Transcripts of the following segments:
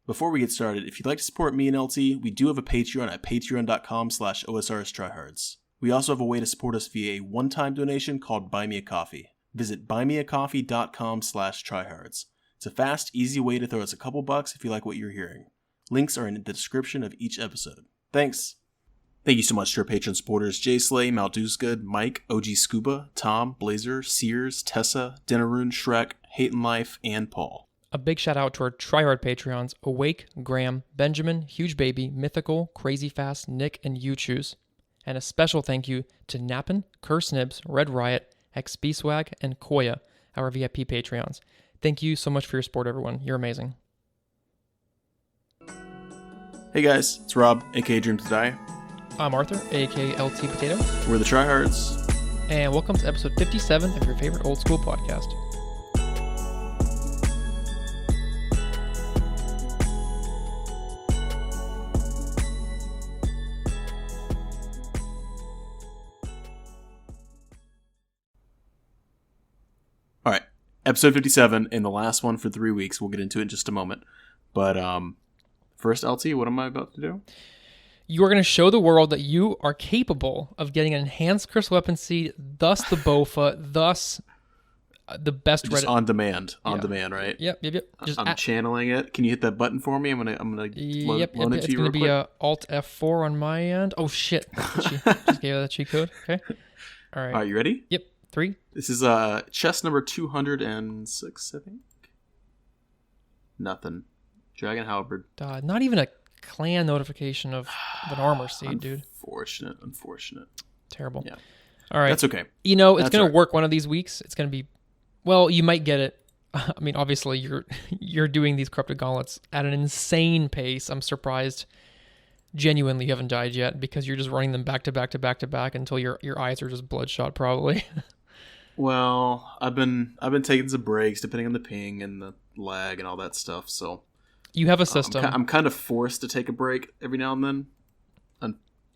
Before we get started, if you'd like to support me and LT, we do have a Patreon at patreon.com/OSRS Trihards. We also have a way to support us via a one-time donation called Buy Me a Coffee. Visit buymeacoffee.com/Trihards. It's a fast, easy way to throw us a couple bucks if you like what you're hearing. Links are in the description of each episode. Thanks! Thank you so much to our Patreon supporters JayySlay, Dewsgood, Mike, OG Scuba, Tom, Blazer, Seers, Tessa, Denarune, Shrek, Hatin' Life, and Paul. A big shout out to our TRIHARD Patreons, Awaik, Graham, Benjamin, Huge Baby, Mythycle, Crazyfast, Nick, and UChews. And a special thank you to Napn, CursedNibz, Red Riot, XBSwag, and Khoya, our VIP Patreons. Thank you so much for your support, everyone. You're amazing. Hey guys, it's Rob, aka Dream to Die. I'm Arthur, aka LT Potato. We're the Trihards. And welcome to episode 57 of your favorite old school podcast. Alright, episode 57, and the last one for 3 weeks. We'll get into it in just a moment. But, first, LT, what am I about to do? You are going to show the world that you are capable of getting an enhanced crystal weapon seed, thus the BOFA, thus the best Just Reddit. on demand, right? Yep. Just I'm channeling it. Can you hit that button for me? I'm gonna loan it to you real quick. It's going to be Alt F4 on my end. Oh shit! Just gave that cheat code. Okay. All right. Are you ready? Yep. 3. This is chest number 206, I think. Nothing. Dragon Halberd. Not even a clan notification of an armor seed, dude. Unfortunate. Terrible. Yeah. All right. That's okay. You know, it's going to work one of these weeks. It's going to be, well, you might get it. I mean, obviously, you're doing these corrupted gauntlets at an insane pace. I'm surprised genuinely you haven't died yet because you're just running them back to back to back to back until your eyes are just bloodshot, probably. Well, I've been taking some breaks depending on the ping and the lag and all that stuff, so you have a system. I'm kind of forced to take a break every now and then,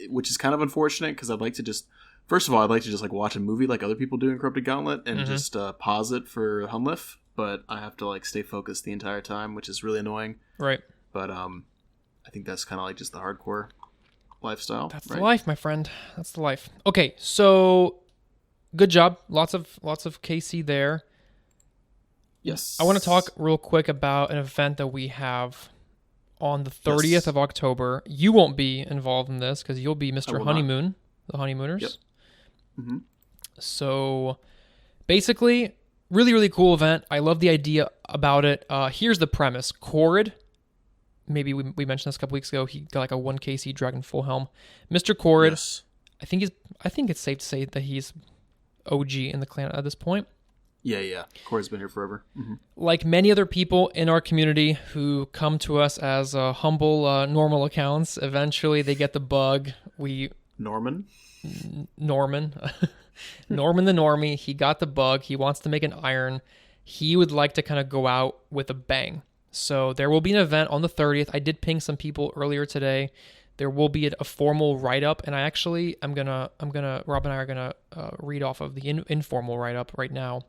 which is kind of unfortunate because I'd like to just like watch a movie like other people do in Corrupted Gauntlet and just pause it for Hunlif, but I have to like stay focused the entire time, which is really annoying. Right. But I think that's kind of like just the hardcore lifestyle. That's the life, my friend. That's the life. Okay, so good job. Lots of KC there. Yes. I want to talk real quick about an event that we have on the 30th of October. You won't be involved in this because you'll be Mr. Honeymoon, the Honeymooners. Yep. Mm-hmm. So basically, really, really cool event. I love the idea about it. Here's the premise. Korrid, maybe we mentioned this a couple weeks ago. He got like a 1KC Dragon Full Helm. Mr. Korrid, yes. I think it's safe to say that he's OG in the clan at this point. Yeah. Korrid's been here forever. Mm-hmm. Like many other people in our community who come to us as humble, normal accounts, eventually they get the bug. Norman the normie, he got the bug. He wants to make an iron. He would like to kind of go out with a bang. So there will be an event on the 30th. I did ping some people earlier today. There will be a formal write-up, and Rob and I are gonna read off of the informal write-up right now.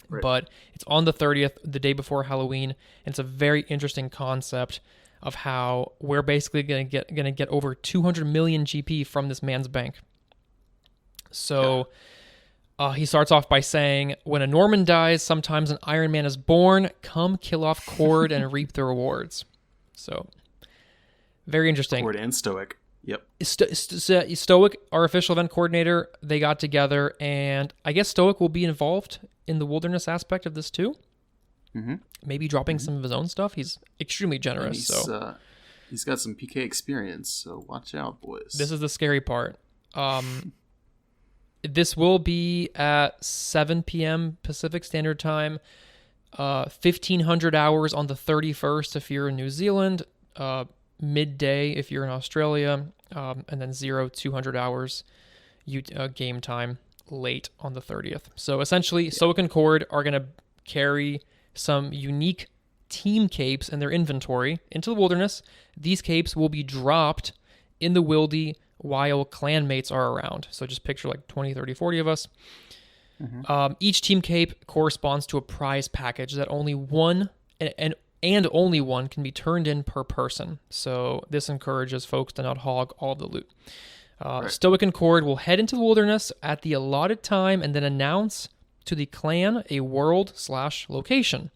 Right. But it's on the 30th, the day before Halloween, and it's a very interesting concept of how we're basically gonna get over 200 million GP from this man's bank. So he starts off by saying, "When a Norman dies, sometimes an Iron Man is born. Come kill off Korrid and reap the rewards." So very interesting. Korrid and Stoic. Yep. Stoic, our official event coordinator, they got together, and I guess Stoic will be involved in the wilderness aspect of this too. Mm-hmm. Maybe dropping some of his own stuff. He's extremely generous. He's got some PK experience, so watch out, boys. This is the scary part. This will be at 7 p.m. Pacific Standard Time, 1,500 hours on the 31st if you're in New Zealand, midday if you're in Australia, and then 200 hours game time late on the 30th. So essentially, Stoic and Korrid are going to carry some unique team capes in their inventory into the wilderness. These capes will be dropped in the wildy while clanmates are around. So just picture like 20, 30, 40 of us. Mm-hmm. Each team cape corresponds to a prize package that only one, and and only one can be turned in per person. So this encourages folks to not hog all of the loot. Right. Stoic and Cord will head into the wilderness at the allotted time and then announce to the clan a world/location.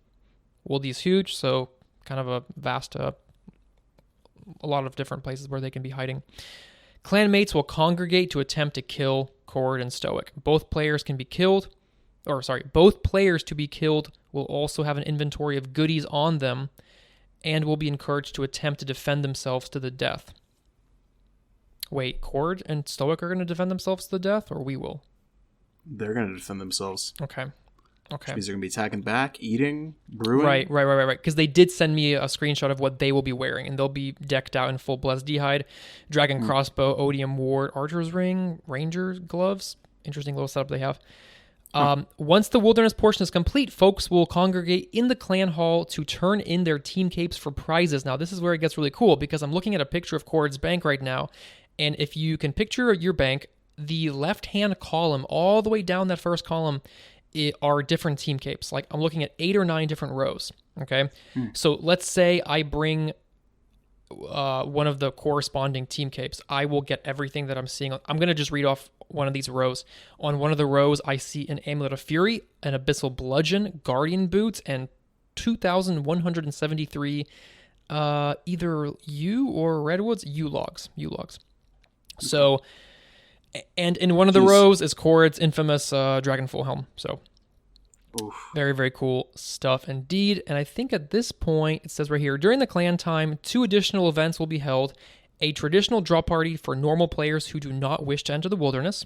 World is huge, so kind of a vast, a lot of different places where they can be hiding. Clanmates will congregate to attempt to kill Cord and Stoic. Both players to be killed will also have an inventory of goodies on them and will be encouraged to attempt to defend themselves to the death. Wait, Cord and Stoic are going to defend themselves to the death, or we will? They're going to defend themselves. Okay. Which means they're going to be attacking back, eating, brewing. Right. Because they did send me a screenshot of what they will be wearing, and they'll be decked out in full blessed d'hide, dragon crossbow, odium ward, archer's ring, ranger gloves. Interesting little setup they have. Once the wilderness portion is complete, folks will congregate in the clan hall to turn in their team capes for prizes. Now, this is where it gets really cool, because I'm looking at a picture of Cord's bank right now, and if you can picture your bank, the left-hand column, all the way down that first column, are different team capes. Like, I'm looking at 8 or 9 different rows, okay? So let's say I bring one of the corresponding team capes. I will get everything that I'm seeing. I'm going to just read off one of these rows. On one of the rows, I see an Amulet of Fury, an Abyssal Bludgeon, Guardian Boots, and 2,173 either yew or redwoods, yew logs. So, and in one of the rows is Cord's infamous Dragonfall helm. So, very, very cool stuff indeed. And I think at this point, it says right here, during the clan time, 2 additional events will be held. A traditional draw party for normal players who do not wish to enter the wilderness.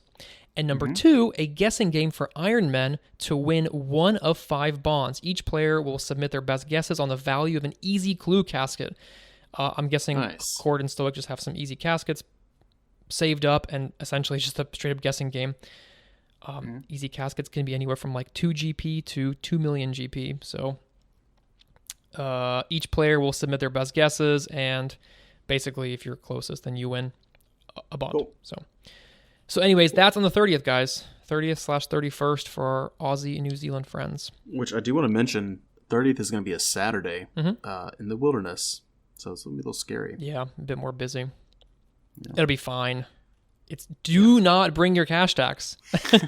And number 2, a guessing game for Iron Men to win 1 of 5 bonds. Each player will submit their best guesses on the value of an easy clue casket. I'm guessing Cord and Stoic just have some easy caskets saved up, and essentially it's just a straight up guessing game. Easy caskets can be anywhere from like 2 GP to 2 million GP. So each player will submit their best guesses, and basically if you're closest, then you win a bond. Cool. So anyways, that's on the 30th, guys. 30th/31st for our Aussie and New Zealand friends. Which I do want to mention, 30th is going to be a Saturday in the wilderness. So it's going to be a little scary. Yeah, a bit more busy. Yeah. It'll be fine. Do not bring your cash tax. Do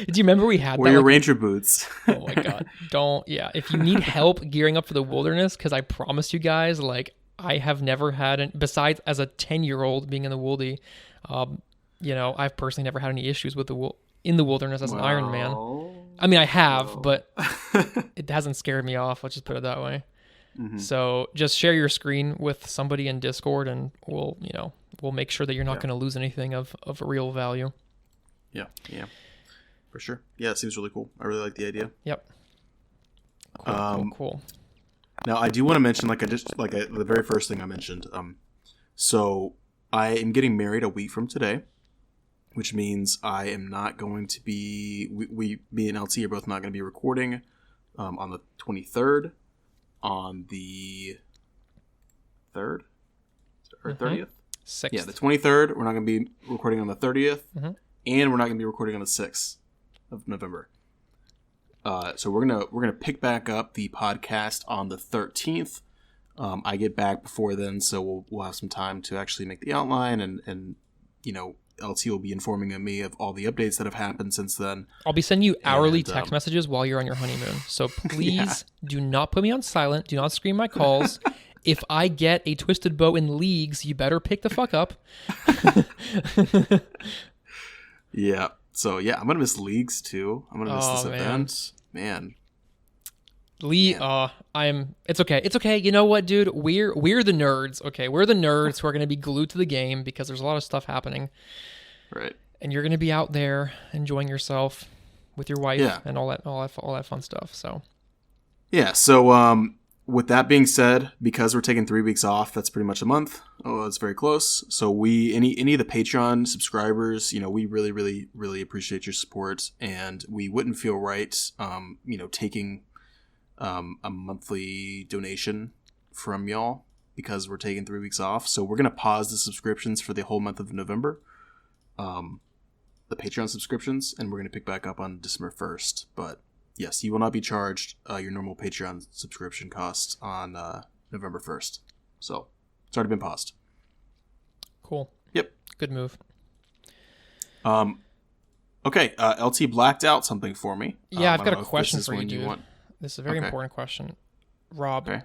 you remember we had that? Or your ranger boots. Oh my God. Don't. Yeah. If you need help gearing up for the wilderness, because I promise you guys, like, I have never had, besides as a 10-year-old being in the Wooldy, I've personally never had any issues with in the wilderness as an Iron Man. I mean, I have, but it hasn't scared me off. Let's just put it that way. So just share your screen with somebody in Discord, and we'll make sure that you're not going to lose anything of real value. Yeah, for sure. Yeah, it seems really cool. I really like the idea. Yep. Cool. Now, I do want to mention, the very first thing I mentioned. So I am getting married a week from today, which means I am not going to be. Me and LT are both not going to be recording on the 23rd. On the 3rd or 30th? 6th. Yeah, the 23rd. We're not going to be recording on the 30th. And we're not going to be recording on the 6th of November. So we're gonna pick back up the podcast on the 13th. I get back before then, so we'll have some time to actually make the outline, and LT will be informing me of all the updates that have happened since then. I'll be sending you hourly text messages while you're on your honeymoon. So please do not put me on silent. Do not screen my calls. If I get a twisted bow in leagues, you better pick the fuck up. Yeah. So yeah, I'm gonna miss leagues too. I'm gonna miss this event. Man. It's okay. It's okay. You know what, dude? We're the nerds. Okay, we're the nerds who are gonna be glued to the game because there's a lot of stuff happening. Right. And you're gonna be out there enjoying yourself with your wife and all that fun stuff. So. Yeah. So with that being said, because we're taking 3 weeks off, that's pretty much a month. Oh, it's very close. So any of the Patreon subscribers, we really, really, really appreciate your support, and we wouldn't feel right, taking a monthly donation from y'all because we're taking 3 weeks off. So we're going to pause the subscriptions for the whole month of November, the Patreon subscriptions, and we're going to pick back up on December 1st. But Yes, you will not be charged your normal Patreon subscription costs on November 1st. So it's already been paused. Cool. Yep. Good move. Okay, LT blacked out something for me. Yeah, I've got a question for you, dude. This is a very Okay. important question. Rob, Okay.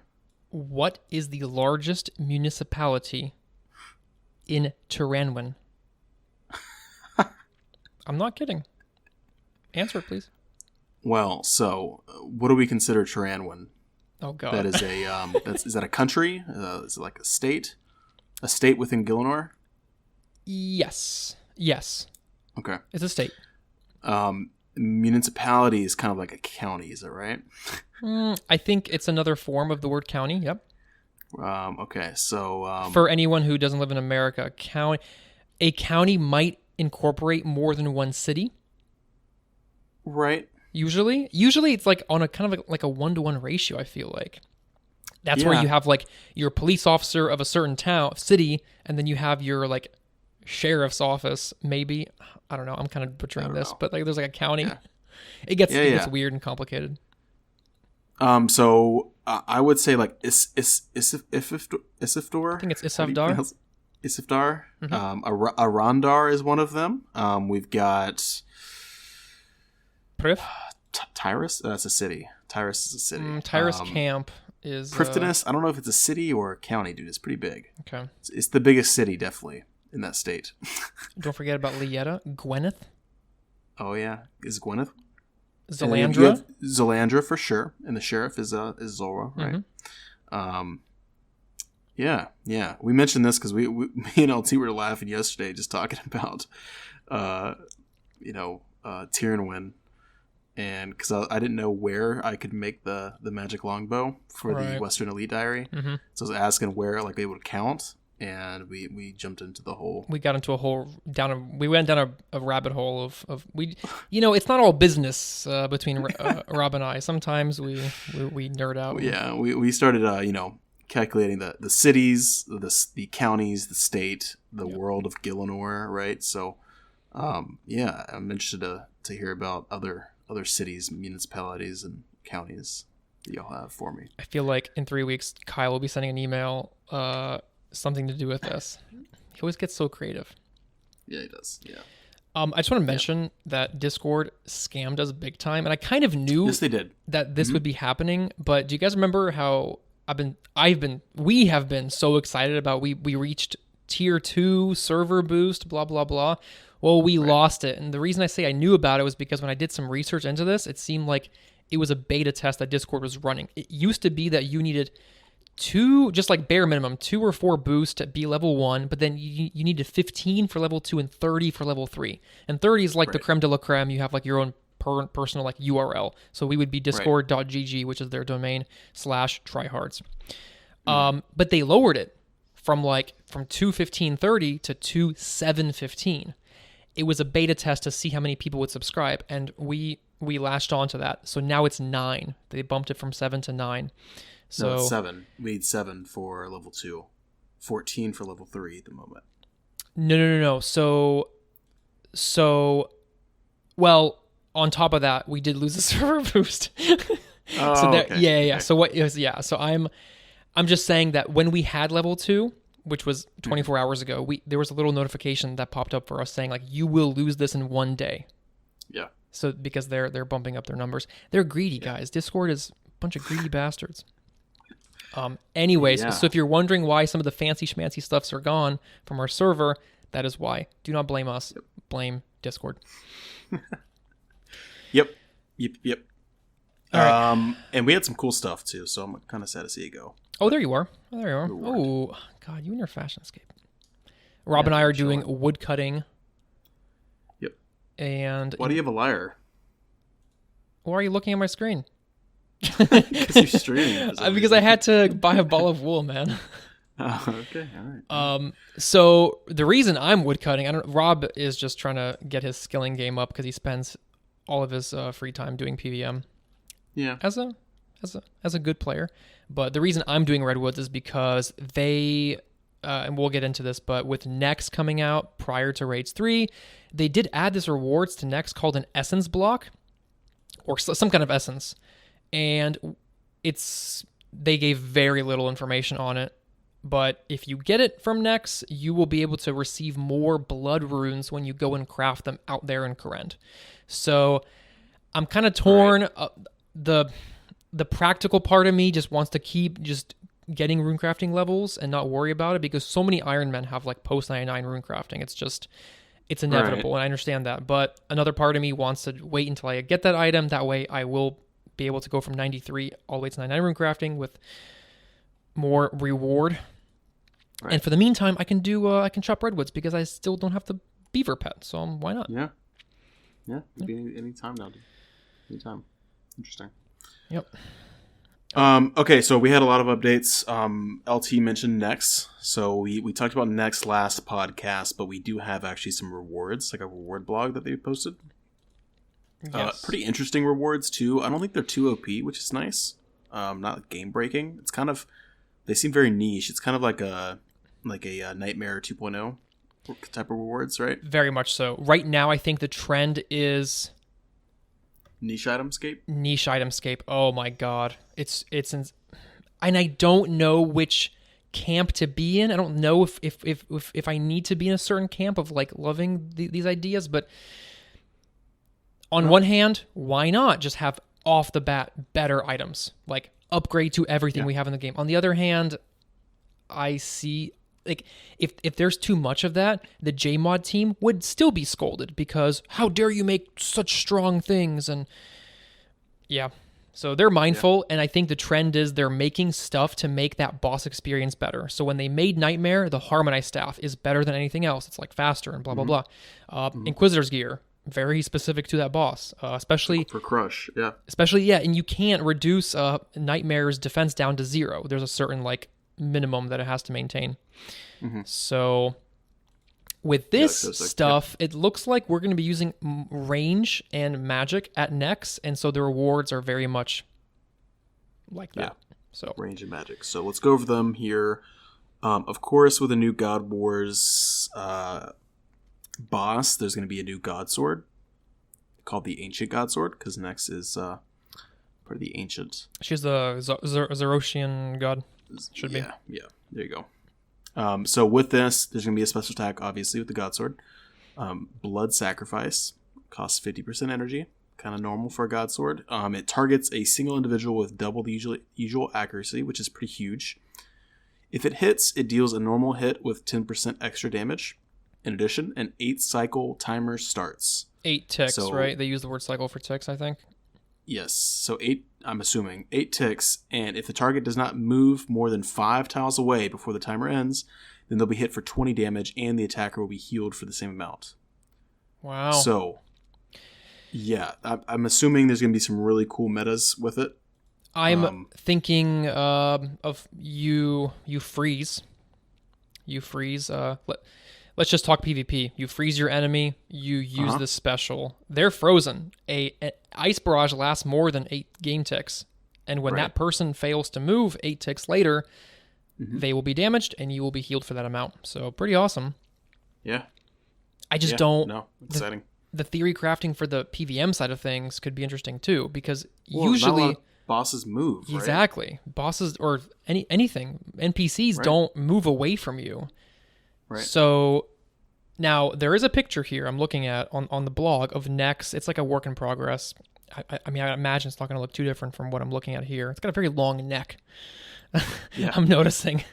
what is the largest municipality in Denarune? I'm not kidding. Answer it, please. Well, so what do we consider Denarune? Oh, God. That is a is that a country? Is it like a state? A state within Gillinor? Yes. Okay. It's a state. Municipality is kind of like a county, is it right? I think it's another form of the word county. Yep. Okay, so For anyone who doesn't live in America, a county might incorporate more than one city. right. Usually it's like on a kind of like a 1-to-1 ratio. I feel like that's where Yeah. you have like your police officer of a certain city, and then you have your like sheriff's office. Maybe, I don't know. I'm kind of butchering this, know. but like there's like a county. Yeah. It gets weird and complicated. So I would say like Isifdor. I think it's How do you Isafdar. pronounce- Isifdar. Mhm. Arandar is one of them. We've got Prif. Tyrus. That's a city. Tyrus is a city. Tyrus Camp is Prifdinus. I don't know if it's a city or a county, dude. It's pretty big. okay. It's the biggest city, definitely, in that state. Don't forget about Lieta, Gwyneth, Oh yeah, is Gwyneth? And then you Zalandra. have Zalandra for sure, and the sheriff is Zora, right? Yeah. We mentioned this because me and LT were laughing yesterday, just talking about, Tyranwin, and because I didn't know where I could make the magic longbow for the Right. Western Elite Diary, so I was asking where like they would count, and we jumped into the whole. We got into we went down a rabbit hole of it's not all business between Rob and I. Sometimes we nerd out. Yeah, we started calculating the cities, the counties, the state, the world of Gillinor, right? So I'm interested to hear about other cities, municipalities, and counties that y'all have for me. I feel like in 3 weeks Kyle will be sending an email something to do with this. He always gets so creative. Yeah, he does. Yeah. I just want to mention that Discord scammed us big time, and I kind of knew Yes, they did. that this would be happening. But do you guys remember how we have been so excited about we reached tier 2 server boost, blah blah blah. Well, we lost it, and the reason I say I knew about it was because when I did some research into this, it seemed like it was a beta test that Discord was running. It used to be that you needed 2, just like bare minimum, 2 or 4 boosts to be level 1, but then you needed 15 for level 2 and 30 for level 3. And 30 is like the creme de la creme. You have like your own personal like URL. So we would be discord.gg, which is their domain /trihards. But they lowered it from 215.30 to 2.715. It was a beta test to see how many people would subscribe, and we latched onto that. So now it's 9. They bumped it from 7 to 9. So No, it's 7. We need 7 for level 2, 14 for level 3 at the moment. No. So, well, on top of that, we did lose the server boost. Okay. Yeah. So what is So I'm just saying that when we had level 2, which was 24 hours ago, there was a little notification that popped up for us saying like you will lose this in 1 day. Yeah. So because they're bumping up their numbers, they're greedy guys. Discord is a bunch of greedy bastards. Anyways, so if you're wondering why some of the fancy schmancy stuffs are gone from our server, that is why. Do not blame us. Blame Discord. Yep. All right. And we had some cool stuff too, so I'm kind of sad to see it go. Oh, there you are. Oh, God, you and your fashion escape. Rob and I are doing wood cutting. Yep. And Why do you have a lyre? why are you looking at my screen? Because you're streaming. Because I had to buy a ball of wool, man. Oh, okay, all right. So the reason I'm woodcutting, Rob is just trying to get his skilling game up because he spends all of his free time doing PVM. Yeah. As a good player. But the reason I'm doing redwoods is because they, and we'll get into this, but with Next coming out prior to Raids 3, they did add this rewards to Next called an Essence block, or some kind of essence. And they gave very little information on it. But if you get it from Nex, you will be able to receive more blood runes when you go and craft them out there in Kourend. So I'm kind of torn. Right. The practical part of me just wants to keep just getting rune crafting levels and not worry about it, because so many Iron Men have like post 99 rune crafting. It's inevitable, right. And I understand that. But another part of me wants to wait until I get that item. That way I will be able to go from 93 all the way to 99 rune crafting with more reward. Right. And for the meantime, I can chop redwoods because I still don't have the beaver pet. So why not? Yeah. Any time now, dude. Anytime. Interesting. Yep. Okay, so we had a lot of updates. LT mentioned Nex. So we talked about Nex last podcast, but we do have actually some rewards, like a reward blog that they posted. Yes. Pretty interesting rewards too. I don't think they're too OP, which is nice. Not game breaking. It's kind of, they seem very niche. It's kind of like a Nightmare 2.0 type of rewards, right? Very much so. Right now, I think the trend is niche itemscape. Niche itemscape. Oh my god, it's and I don't know which camp to be in. I don't know if I need to be in a certain camp of like loving these ideas, but on one hand, why not just have off the bat better items, like upgrade to everything we have in the game? On the other hand, I see, like, if there's too much of that, the JMod team would still be scolded because how dare you make such strong things? And so they're mindful, and I think the trend is they're making stuff to make that boss experience better. So when they made Nightmare, the Harmonized Staff is better than anything else. It's like faster and blah, blah, blah. Inquisitor's Gear, very specific to that boss, especially for Crush, and you can't reduce Nightmare's defense down to 0. There's a certain like minimum that it has to maintain. So with this stuff, it looks like we're going to be using range and magic at Nex, and so the rewards are very much like that. So range and magic. So let's go over them here. Of course, with a new God Wars boss, there's going to be a new God Sword called the Ancient God Sword, because Nex is part of the Ancient. She's the Zeroshian god. Should be. Yeah. There you go. So with this, there's going to be a special attack, obviously, with the God Sword. Blood Sacrifice costs 50% energy, kind of normal for a God Sword. It targets a single individual with double the usual accuracy, which is pretty huge. If it hits, it deals a normal hit with 10% extra damage. In addition, an 8-cycle timer starts. 8 ticks, right? They use the word cycle for ticks, I think. Yes, so 8, I'm assuming, 8 ticks, and if the target does not move more than 5 tiles away before the timer ends, then they'll be hit for 20 damage, and the attacker will be healed for the same amount. Wow. So, yeah, I'm assuming there's going to be some really cool metas with it. I'm thinking of you freeze. You freeze. Let's just talk PvP. You freeze your enemy. You use this special. They're frozen. An ice barrage lasts more than 8 game ticks, and when that person fails to move 8 ticks later, they will be damaged, and you will be healed for that amount. So pretty awesome. Yeah. I just don't. No, exciting. The theory crafting for the PVM side of things could be interesting too, because not usually a lot of bosses move. Right? Exactly. Bosses or anything NPCs don't move away from you. Right. So now there is a picture here I'm looking at on the blog of Nex. It's like a work in progress. I mean, I imagine it's not going to look too different from what I'm looking at here. It's got a very long neck. I'm noticing.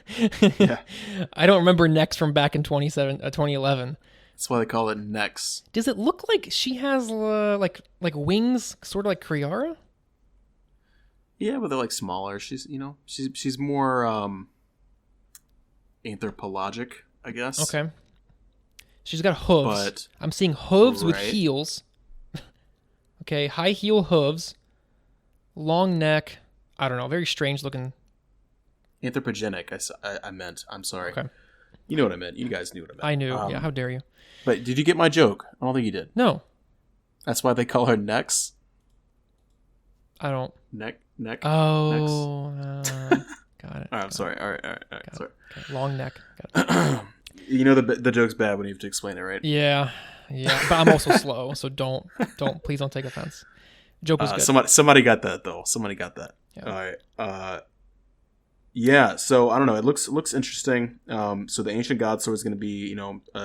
I don't remember Nex from back in 2011. That's why they call it Nex. Does it look like she has like wings, sort of like Kriara? Yeah, but they're like smaller. She's more anthropologic, I guess. Okay. She's got hooves. But, I'm seeing hooves with heels. Okay, high heel hooves, long neck. I don't know, very strange looking. Anthropogenic, I meant. I'm sorry. Okay. You know what I meant. You guys knew what I meant. I knew. Yeah, how dare you? But did you get my joke? I don't think you did. No. That's why they call her Nex? I don't. Neck? Oh. Got it. All right, I'm sorry. All right. Sorry. Okay. Long neck. Got it. You know the joke's bad when you have to explain it, right? Yeah. But I'm also slow, so please don't take offense. Joke was good. Somebody got that though. Somebody got that. Yeah. All right. Yeah. So I don't know. It looks interesting. So the ancient god sword is going to be,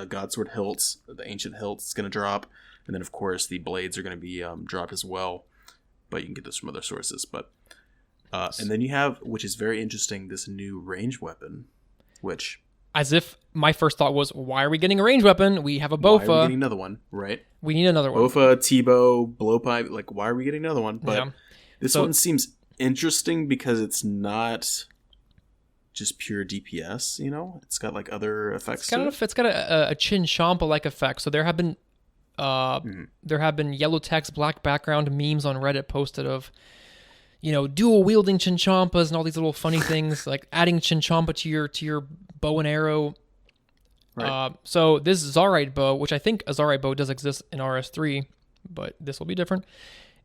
god sword hilts. The ancient hilt is going to drop, and then of course the blades are going to be dropped as well. But you can get this from other sources. But and then you have, which is very interesting, this new range weapon, which. As if my first thought was, why are we getting a range weapon? We have a Bofa. Why are we getting another one? Right. We need another one. Bofa, T-bow, blowpipe. Like, why are we getting another one? But this one seems interesting because it's not just pure DPS. It's got like other effects. It's got a Chin Champa like effect. So there have been yellow text, black background memes on Reddit posted of, dual wielding Chinchampas and all these little funny things, like adding Chinchampa to your bow and arrow. Right. So this Zarite bow, which I think a Zarite bow does exist in RS3, but this will be different.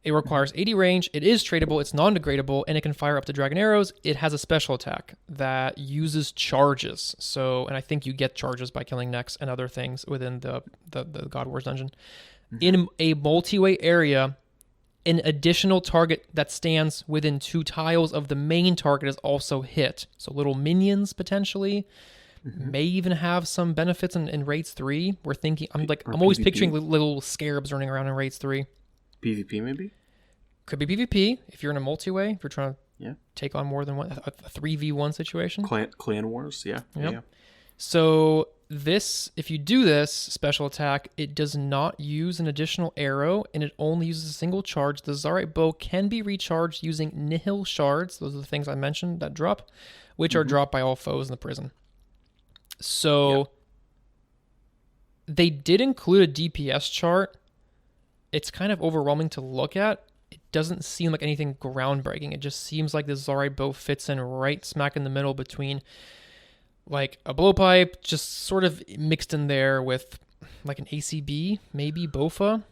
It requires 80 range. It is tradable. It's non-degradable, and it can fire up to dragon arrows. It has a special attack that uses charges. So, and I think you get charges by killing necks and other things within the God Wars dungeon. Mm-hmm. In a multi-way area, an additional target that stands within 2 tiles of the main target is also hit. So little minions potentially may even have some benefits in Raids 3. I'm always picturing little scarabs running around in Raids 3. PvP maybe? Could be PvP if you're in a multi-way, if you're trying to take on more than one, a 3v1 situation. Clan Wars, yeah. Yep. Yeah. So if you do this special attack, it does not use an additional arrow, and it only uses a single charge. The Zarite bow can be recharged using nihil shards. Those are the things I mentioned that drop, which are dropped by all foes in the prison. So they did include a DPS chart. It's kind of overwhelming to look at. It doesn't seem like anything groundbreaking. It just seems like the Zarite bow fits in right smack in the middle between like a blowpipe, just sort of mixed in there with like an ACB, maybe Bofa.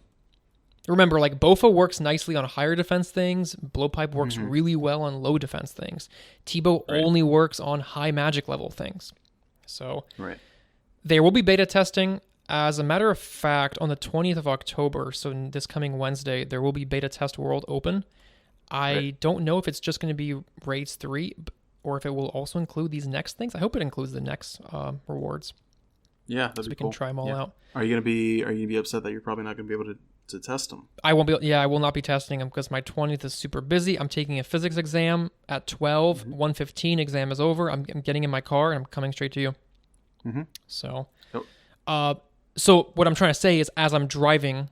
Remember, like Bofa works nicely on higher defense things. Blowpipe works really well on low defense things. T-bow only works on high magic level things. So there will be beta testing. As a matter of fact, on the 20th of October, so this coming Wednesday, there will be beta test world open. I don't know if it's just going to be Raids 3 or if it will also include these next things. I hope it includes the next rewards. Yeah, that'd be cool. We can try them all out. Are you gonna be upset that you're probably not gonna be able to test them? I won't be. Yeah, I will not be testing them because my 20th is super busy. I'm taking a physics exam at 12. 1:15 exam is over. I'm getting in my car and I'm coming straight to you. So, so what I'm trying to say is, as I'm driving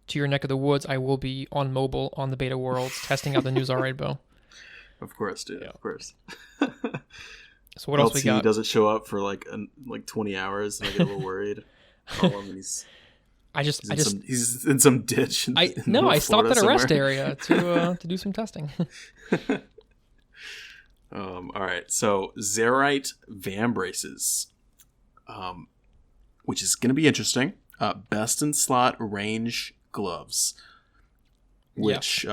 to your neck of the woods, I will be on mobile on the beta worlds testing out the new Zarite bow. Of course, dude. Yeah. Of course. So what else we got? He doesn't show up for like 20 hours, and I get a little worried. He's in some ditch. I stopped at a rest area to do some testing. All right, so Zarite Vambraces, which is going to be interesting. Best in slot range gloves, which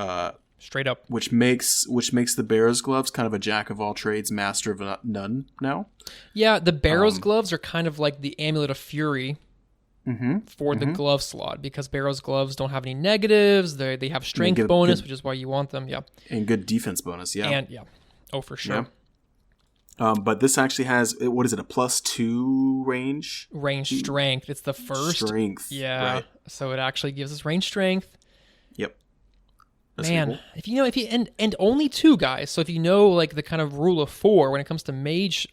straight up, which makes the Barrow's gloves kind of a jack of all trades, master of none now. Yeah, the Barrow's gloves are kind of like the Amulet of Fury for the glove slot, because Barrow's gloves don't have any negatives. They have strength bonus, which is why you want them. Yeah, and good defense bonus. Yeah, and for sure. Yeah. But this actually has, what is it, a +2 range? Range strength. It's the first. Strength. Yeah. Right. So it actually gives us range strength. Yep. That's cool. if you and only 2 guys. So if you know like the kind of rule of 4 when it comes to mage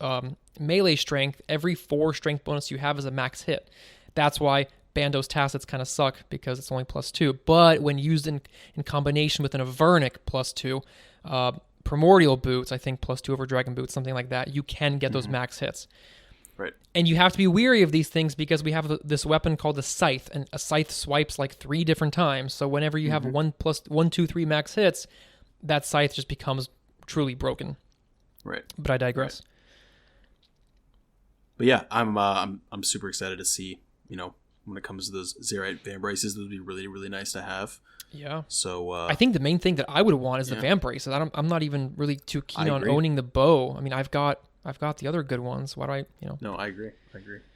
melee strength, every 4 strength bonus you have is a max hit. That's why Bando's Tacits kind of suck, because it's only +2. But when used in combination with an Avernic +2, Primordial Boots, I think +2 over Dragon Boots, something like that, you can get those max hits. Right. And you have to be weary of these things because we have this weapon called the Scythe, and a Scythe swipes like 3 different times. So whenever you have 1 + 1, 2, 3 max hits, that Scythe just becomes truly broken. Right. But I digress. Right. But yeah, I'm super excited to see, when it comes to those Zarite Vambraces, those would be really, really nice to have. Yeah. So I think the main thing that I would want is the Vambraces. I'm not even really too keen on owning the bow. I mean, I've got the other good ones. Why do I, No, I agree.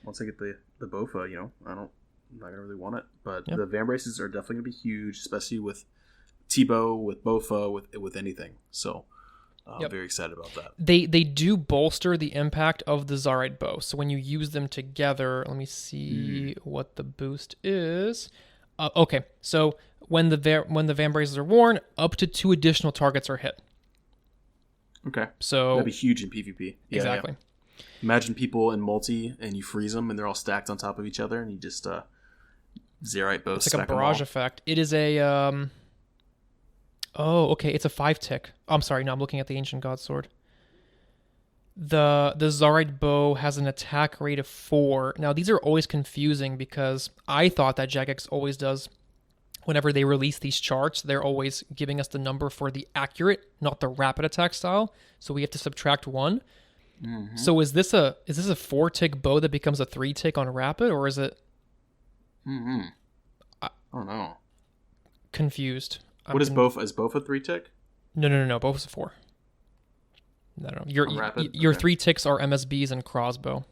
Once I get the Bofa, I'm not gonna really want it. But the Vambraces are definitely gonna be huge, especially with T-bow, with Bofa, with anything. So Yep. very excited about that. They do bolster the impact of the Zarite bow. So when you use them together, let me see what the boost is. Okay, so when the Vambraces are worn, up to 2 additional targets are hit. Okay. So that'd be huge in PvP. Yeah, exactly. Yeah. Imagine people in multi and you freeze them and they're all stacked on top of each other and you just Zarite bow. It's like a barrage effect. It is a oh, okay. It's a 5-tick. I'm sorry. No, I'm looking at the Ancient God Sword. The Zarite bow has an attack rate of 4. Now, these are always confusing because I thought that Jagex always does. Whenever they release these charts, they're always giving us the number for the accurate, not the rapid attack style. So we have to subtract 1. Mm-hmm. So is this a 4-tick bow that becomes a 3-tick on rapid, or is it? Mm-hmm. I don't know. Confused. What is Bofa? Is Bofa 3-tick? No. Bofa's a 4. No. Your okay. 3 ticks are MSBs and crossbow.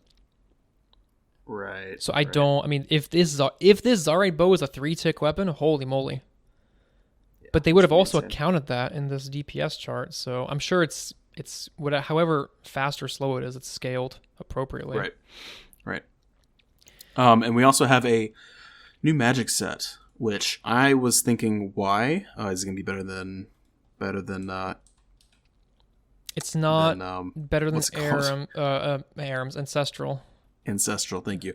Right. So I don't. I mean, if this Zarite bow is a 3-tick weapon, holy moly! Yeah, but they would have also accounted that in this DPS chart. So I'm sure it's however fast or slow it is, it's scaled appropriately. Right. And we also have a new magic set, which I was thinking, why is it going to be better than? It's not better than Aram's Ancestral. Ancestral, thank you.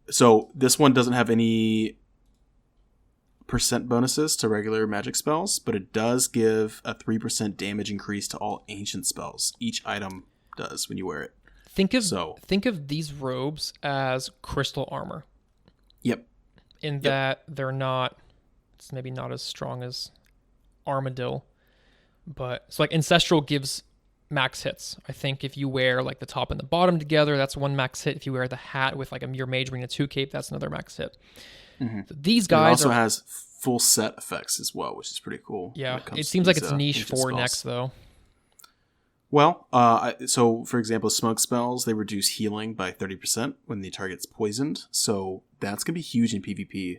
So this one doesn't have any percent bonuses to regular magic spells, but it does give a 3% damage increase to all ancient spells. Each item does when you wear it. Think of these robes as crystal armor. Yep. That they're not. It's maybe not as strong as Armadil, but so like Ancestral gives max hits. I think if you wear like the top and the bottom together, that's 1 max hit. If you wear the hat with like your Mage Arena 2 cape, that's another max hit. Mm-hmm. So these guys also has full set effects as well, which is pretty cool. Yeah, it seems like it's niche for next though. Well, so for example, smoke spells, they reduce healing by 30% when the target's poisoned. So that's going to be huge in PvP.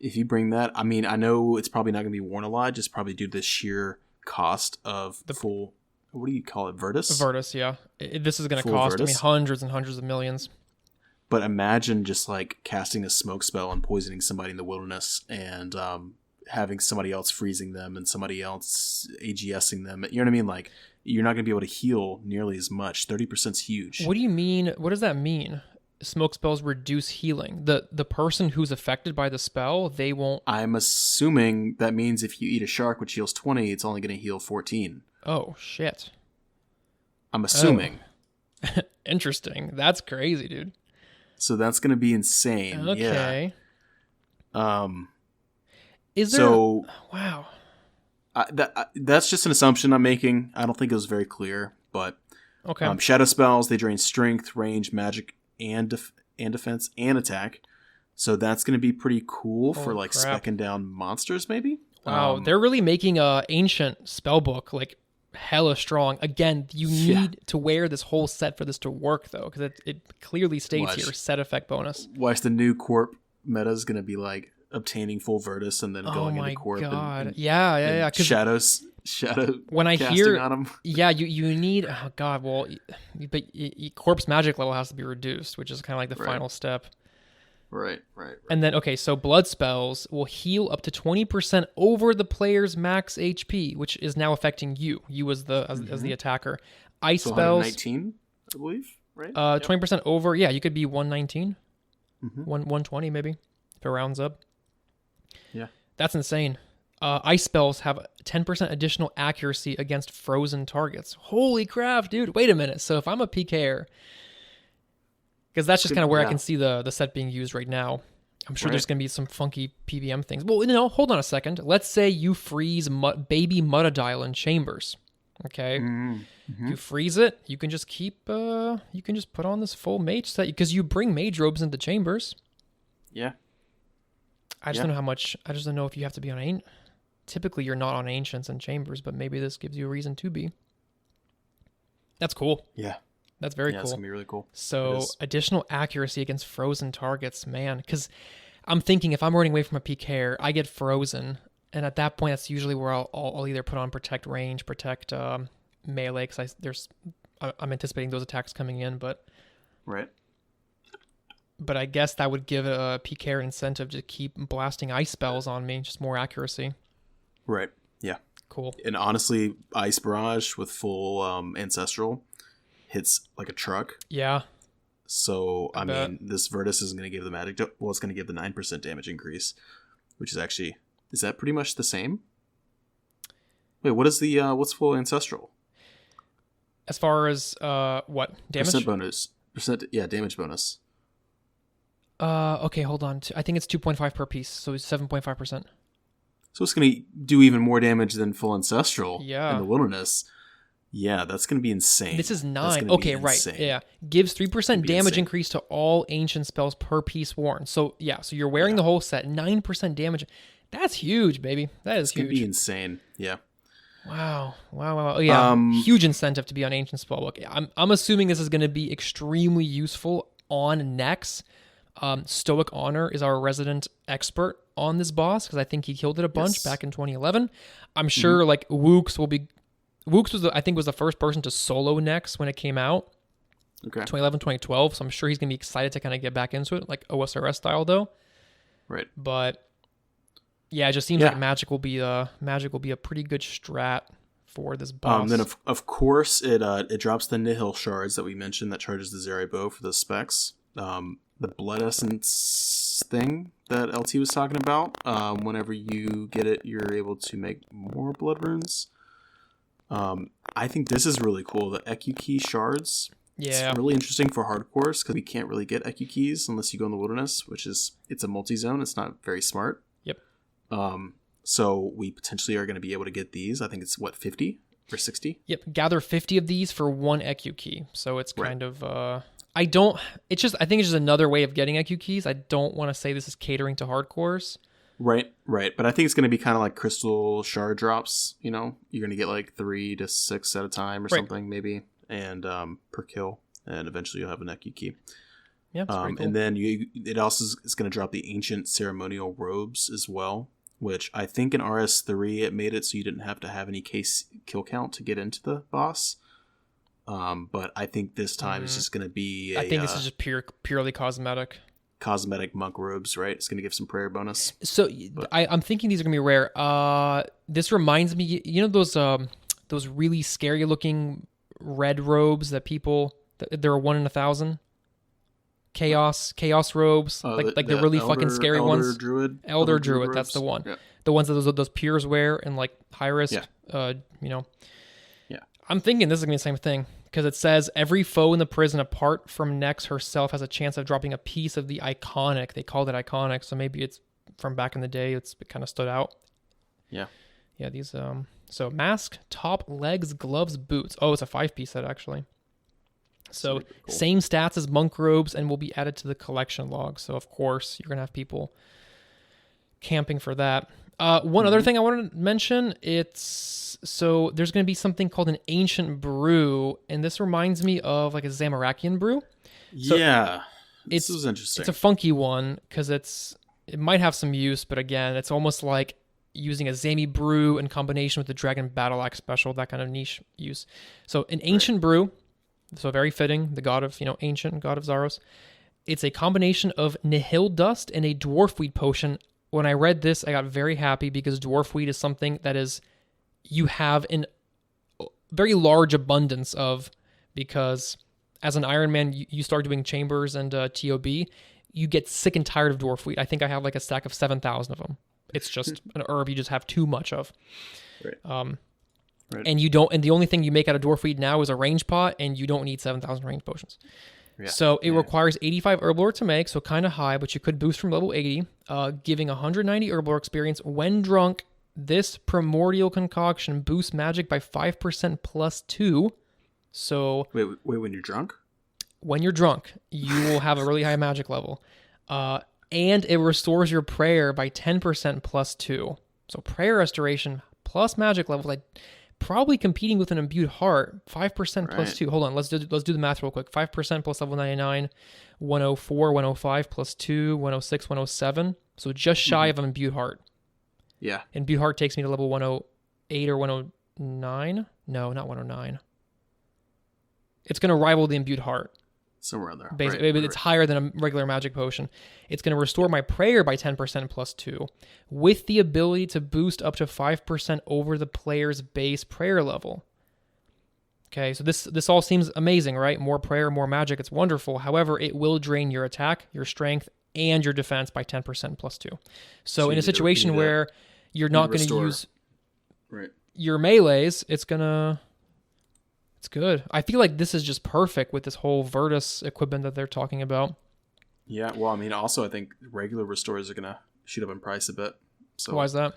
If you bring that, I mean, I know it's probably not going to be worn a lot, just probably due to the sheer cost of the full, what do you call it, Virtus? Virtus, yeah. This is going to cost hundreds and hundreds of millions. But imagine just like casting a smoke spell and poisoning somebody in the wilderness and having somebody else freezing them and somebody else AGSing them. You know what I mean? Like, you're not going to be able to heal nearly as much. 30% is huge. What do you mean? What does that mean? Smoke spells reduce healing. The person who's affected by the spell, they won't... I'm assuming that means if you eat a shark which heals 20, it's only going to heal 14. Oh, shit. I'm assuming. Oh. Interesting. That's crazy, dude. So that's going to be insane. Okay. Yeah. Is there... So... Wow. That's just an assumption I'm making. I don't think it was very clear, but okay. Shadow spells, they drain strength, range, magic, and defense and attack. So that's going to be pretty cool for like specking down monsters, maybe. Wow, they're really making a ancient spellbook like hella strong. Again, you need to wear this whole set for this to work, though, because it clearly states here set effect bonus. Watch the new Corp meta is going to be like obtaining full Vertus and then going into Corp. Oh my god! And yeah. Shadow when I casting hear on them. Yeah, you need. Oh god, well, but Corp's magic level has to be reduced, which is kind of like the final step. Right. And then so blood spells will heal up to 20% over the player's max HP, which is now affecting you as the attacker. Ice spells 119, I believe, right? 20% over. Yeah, you could be 119, 120 maybe if it rounds up. Yeah, that's insane. Ice spells have 10% additional accuracy against frozen targets. Holy crap, dude! Wait a minute. So if I'm a PKer, because that's just kind of where I can see the set being used right now. I'm sure there's going to be some funky PVM things. Well, hold on a second. Let's say you freeze baby Mutadile in chambers. Okay, you freeze it. You can just keep. You can just put on this full mage set because you bring mage robes into chambers. Yeah. I just don't know how much. I just don't know if you have to be on typically you're not on ancients and chambers, but maybe this gives you a reason to be. That's cool. Yeah. That's very cool. It's going to be really cool. So additional accuracy against frozen targets, man. Because I'm thinking if I'm running away from a PKer, I get frozen. And at that point, that's usually where I'll either put on protect range, protect melee, because I'm anticipating those attacks coming in, but right. But I guess that would give a PK incentive to keep blasting ice spells on me, just more accuracy. Right. Yeah. Cool. And honestly, Ice Barrage with full Ancestral hits like a truck. Yeah. So, I mean, this Virtus is going to give the magic... Well, it's going to give the 9% damage increase, which is actually... Is that pretty much the same? Wait, what is the... what's full Ancestral? As far as what? Damage? Percent bonus. Damage bonus. Okay, hold on. I think it's 2.5 per piece, so it's 7.5%. So it's going to do even more damage than full Ancestral in the Wilderness. Yeah, that's going to be insane. This is 9. Okay, right. Yeah. Gives 3% damage increase to all ancient spells per piece worn. So, yeah, so you're wearing the whole set. 9% damage. That's huge, baby. That is huge. It's going to be insane. Yeah. Wow. Yeah, huge incentive to be on Ancient Spellbook. I'm assuming this is going to be extremely useful on Nex. Stoic Honor is our resident expert on this boss because I think he killed it a bunch back in 2011. I'm sure like Wooks was was the first person to solo Nex when it came out. Okay. 2011, 2012. So I'm sure he's going to be excited to kind of get back into it, like OSRS style though. Right. But yeah, it just seems like magic will be a pretty good strat for this boss. Then of course it drops the Nihil shards that we mentioned that charges the Zeri bow for the specs. The Blood Essence thing that LT was talking about. Whenever you get it, you're able to make more blood runes. I think this is really cool. The EQ key shards. Yeah. It's really interesting for hardcores because we can't really get EQ keys unless you go in the Wilderness, it's a multi-zone. It's not very smart. Yep. So we potentially are going to be able to get these. I think it's 50 or 60? Yep. Gather 50 of these for one EQ key. So it's kind of, I think it's just another way of getting EQ keys. I don't want to say this is catering to hardcores. Right. But I think it's going to be kind of like crystal shard drops, you know? You're going to get like 3 to 6 at a time or something maybe, and per kill, and eventually you'll have an EQ key. Yeah, that's pretty cool. And then it also is going to drop the Ancient Ceremonial Robes as well, which I think in RS3 it made it so you didn't have to have any kill count to get into the boss. But I think this time it's just going to be I think this is just purely cosmetic. Cosmetic monk robes, right? It's going to give some prayer bonus. So I'm thinking these are going to be rare. This reminds me, you know those really scary looking red robes that they're 1 in 1,000? Chaos robes, like the really fucking scary ones. Elder Druid, robes. That's the one. Yeah. The ones that those peers wear and like high risk. Yeah. Yeah. I'm thinking this is gonna be the same thing because it says every foe in the prison apart from Nex herself has a chance of dropping a piece of the iconic. They called it iconic, so maybe it's from back in the day. It kind of stood out. Yeah. Yeah. These so mask, top, legs, gloves, boots. Oh, it's a 5-piece set actually. So really cool. Same stats as monk robes and will be added to the collection log. So of course you're gonna have people camping for that. One other thing I wanted to mention, there's gonna be something called an ancient brew, and this reminds me of like a Zamorakian brew. So this is interesting. It's a funky one because it might have some use, but again, it's almost like using a Zami brew in combination with the Dragon Battle Axe special, that kind of niche use. So an ancient brew. So very fitting, the god of, ancient, god of Zaros. It's a combination of Nihil Dust and a Dwarfweed potion. When I read this, I got very happy because Dwarfweed is something that you have in very large abundance of, because as an Iron Man, you start doing chambers and TOB, you get sick and tired of Dwarfweed. I think I have like a stack of 7,000 of them. It's just an herb you just have too much of. Right. Right. And the only thing you make out of Dwarfweed now is a range pot, and you don't need 7,000 range potions. Yeah. So it requires 85 Herblore to make, so kind of high, but you could boost from level 80, giving 190 Herblore experience. When drunk, this primordial concoction boosts magic by 5% plus 2. So wait, when you're drunk? When you're drunk, you will have a really high magic level. And it restores your prayer by 10% plus 2. So prayer restoration plus magic level, probably competing with an imbued heart. 5% plus 2. Hold on, let's do the math real quick. 5% plus level 99, 104, 105 plus 2, 106, 107. So just shy of an imbued heart. Yeah. And BIHARD takes me to level 108 or 109. No, not 109. It's going to rival the Imbued Heart. Somewhere in there. Basically, it's higher than a regular magic potion. It's going to restore my prayer by 10% plus 2, with the ability to boost up to 5% over the player's base prayer level. Okay, so this all seems amazing, right? More prayer, more magic. It's wonderful. However, it will drain your attack, your strength, and your defense by 10% plus 2. So in a situation where you're not going to use your melees, it's good. I feel like this is just perfect with this whole Virtus equipment that they're talking about. Yeah, well, I mean, also I think regular restores are going to shoot up in price a bit. So why is that?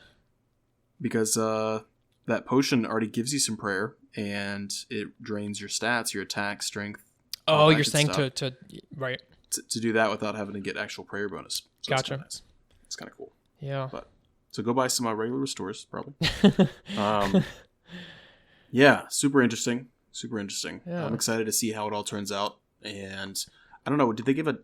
Because that potion already gives you some prayer, and it drains your stats, your attack, strength. Oh, you're saying to right. To do that without having to get actual prayer bonus. So gotcha. Nice. It's kind of cool. Yeah. So go buy some regular restores, probably. Yeah, super interesting. Super interesting. Yeah. I'm excited to see how it all turns out. And I don't know, did they give a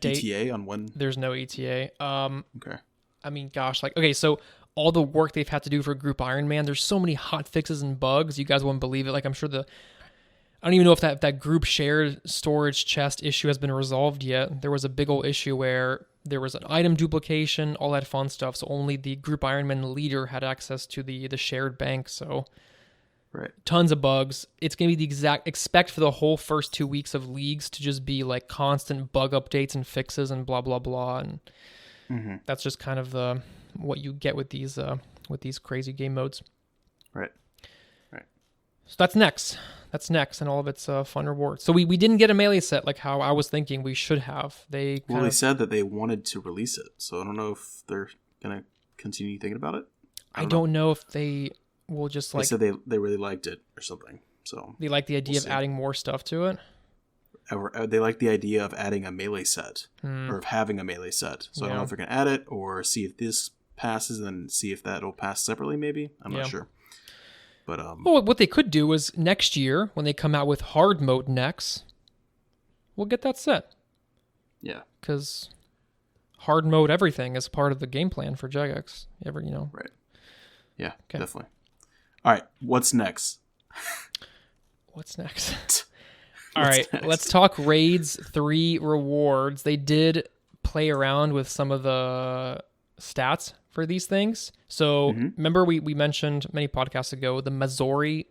date? ETA on when? There's no ETA. Okay. I mean, gosh, so all the work they've had to do for Group Iron Man, there's so many hot fixes and bugs. You guys wouldn't believe it. I'm sure I don't even know if that group shared storage chest issue has been resolved yet. There was a big old issue where there was an item duplication, all that fun stuff. So only the Group Iron Man leader had access to the shared bank. So tons of bugs. It's going to be expect for the whole first 2 weeks of leagues to just be constant bug updates and fixes and blah, blah, blah. And that's just kind of what you get with these crazy game modes. Right. So that's next. And all of its fun rewards. So we didn't get a melee set like how I was thinking we should have. They said that they wanted to release it. So I don't know if they're going to continue thinking about it. I don't know if they will just They said they really liked it or something. So they like the idea of adding more stuff to it. Or they like the idea of adding a melee set or of having a melee set. So I don't know if they're going to add it or see if this passes and then see if that'll pass separately maybe. I'm not sure. But well, what they could do is next year when they come out with hard mode next, we'll get that set. Yeah. Because hard mode everything is part of the game plan for Jagex. Right. Yeah, definitely. All right, what's next? What's next? All right, let's talk Raids 3 rewards. They did play around with some of the stats for these things. So remember we mentioned many podcasts ago the Mazori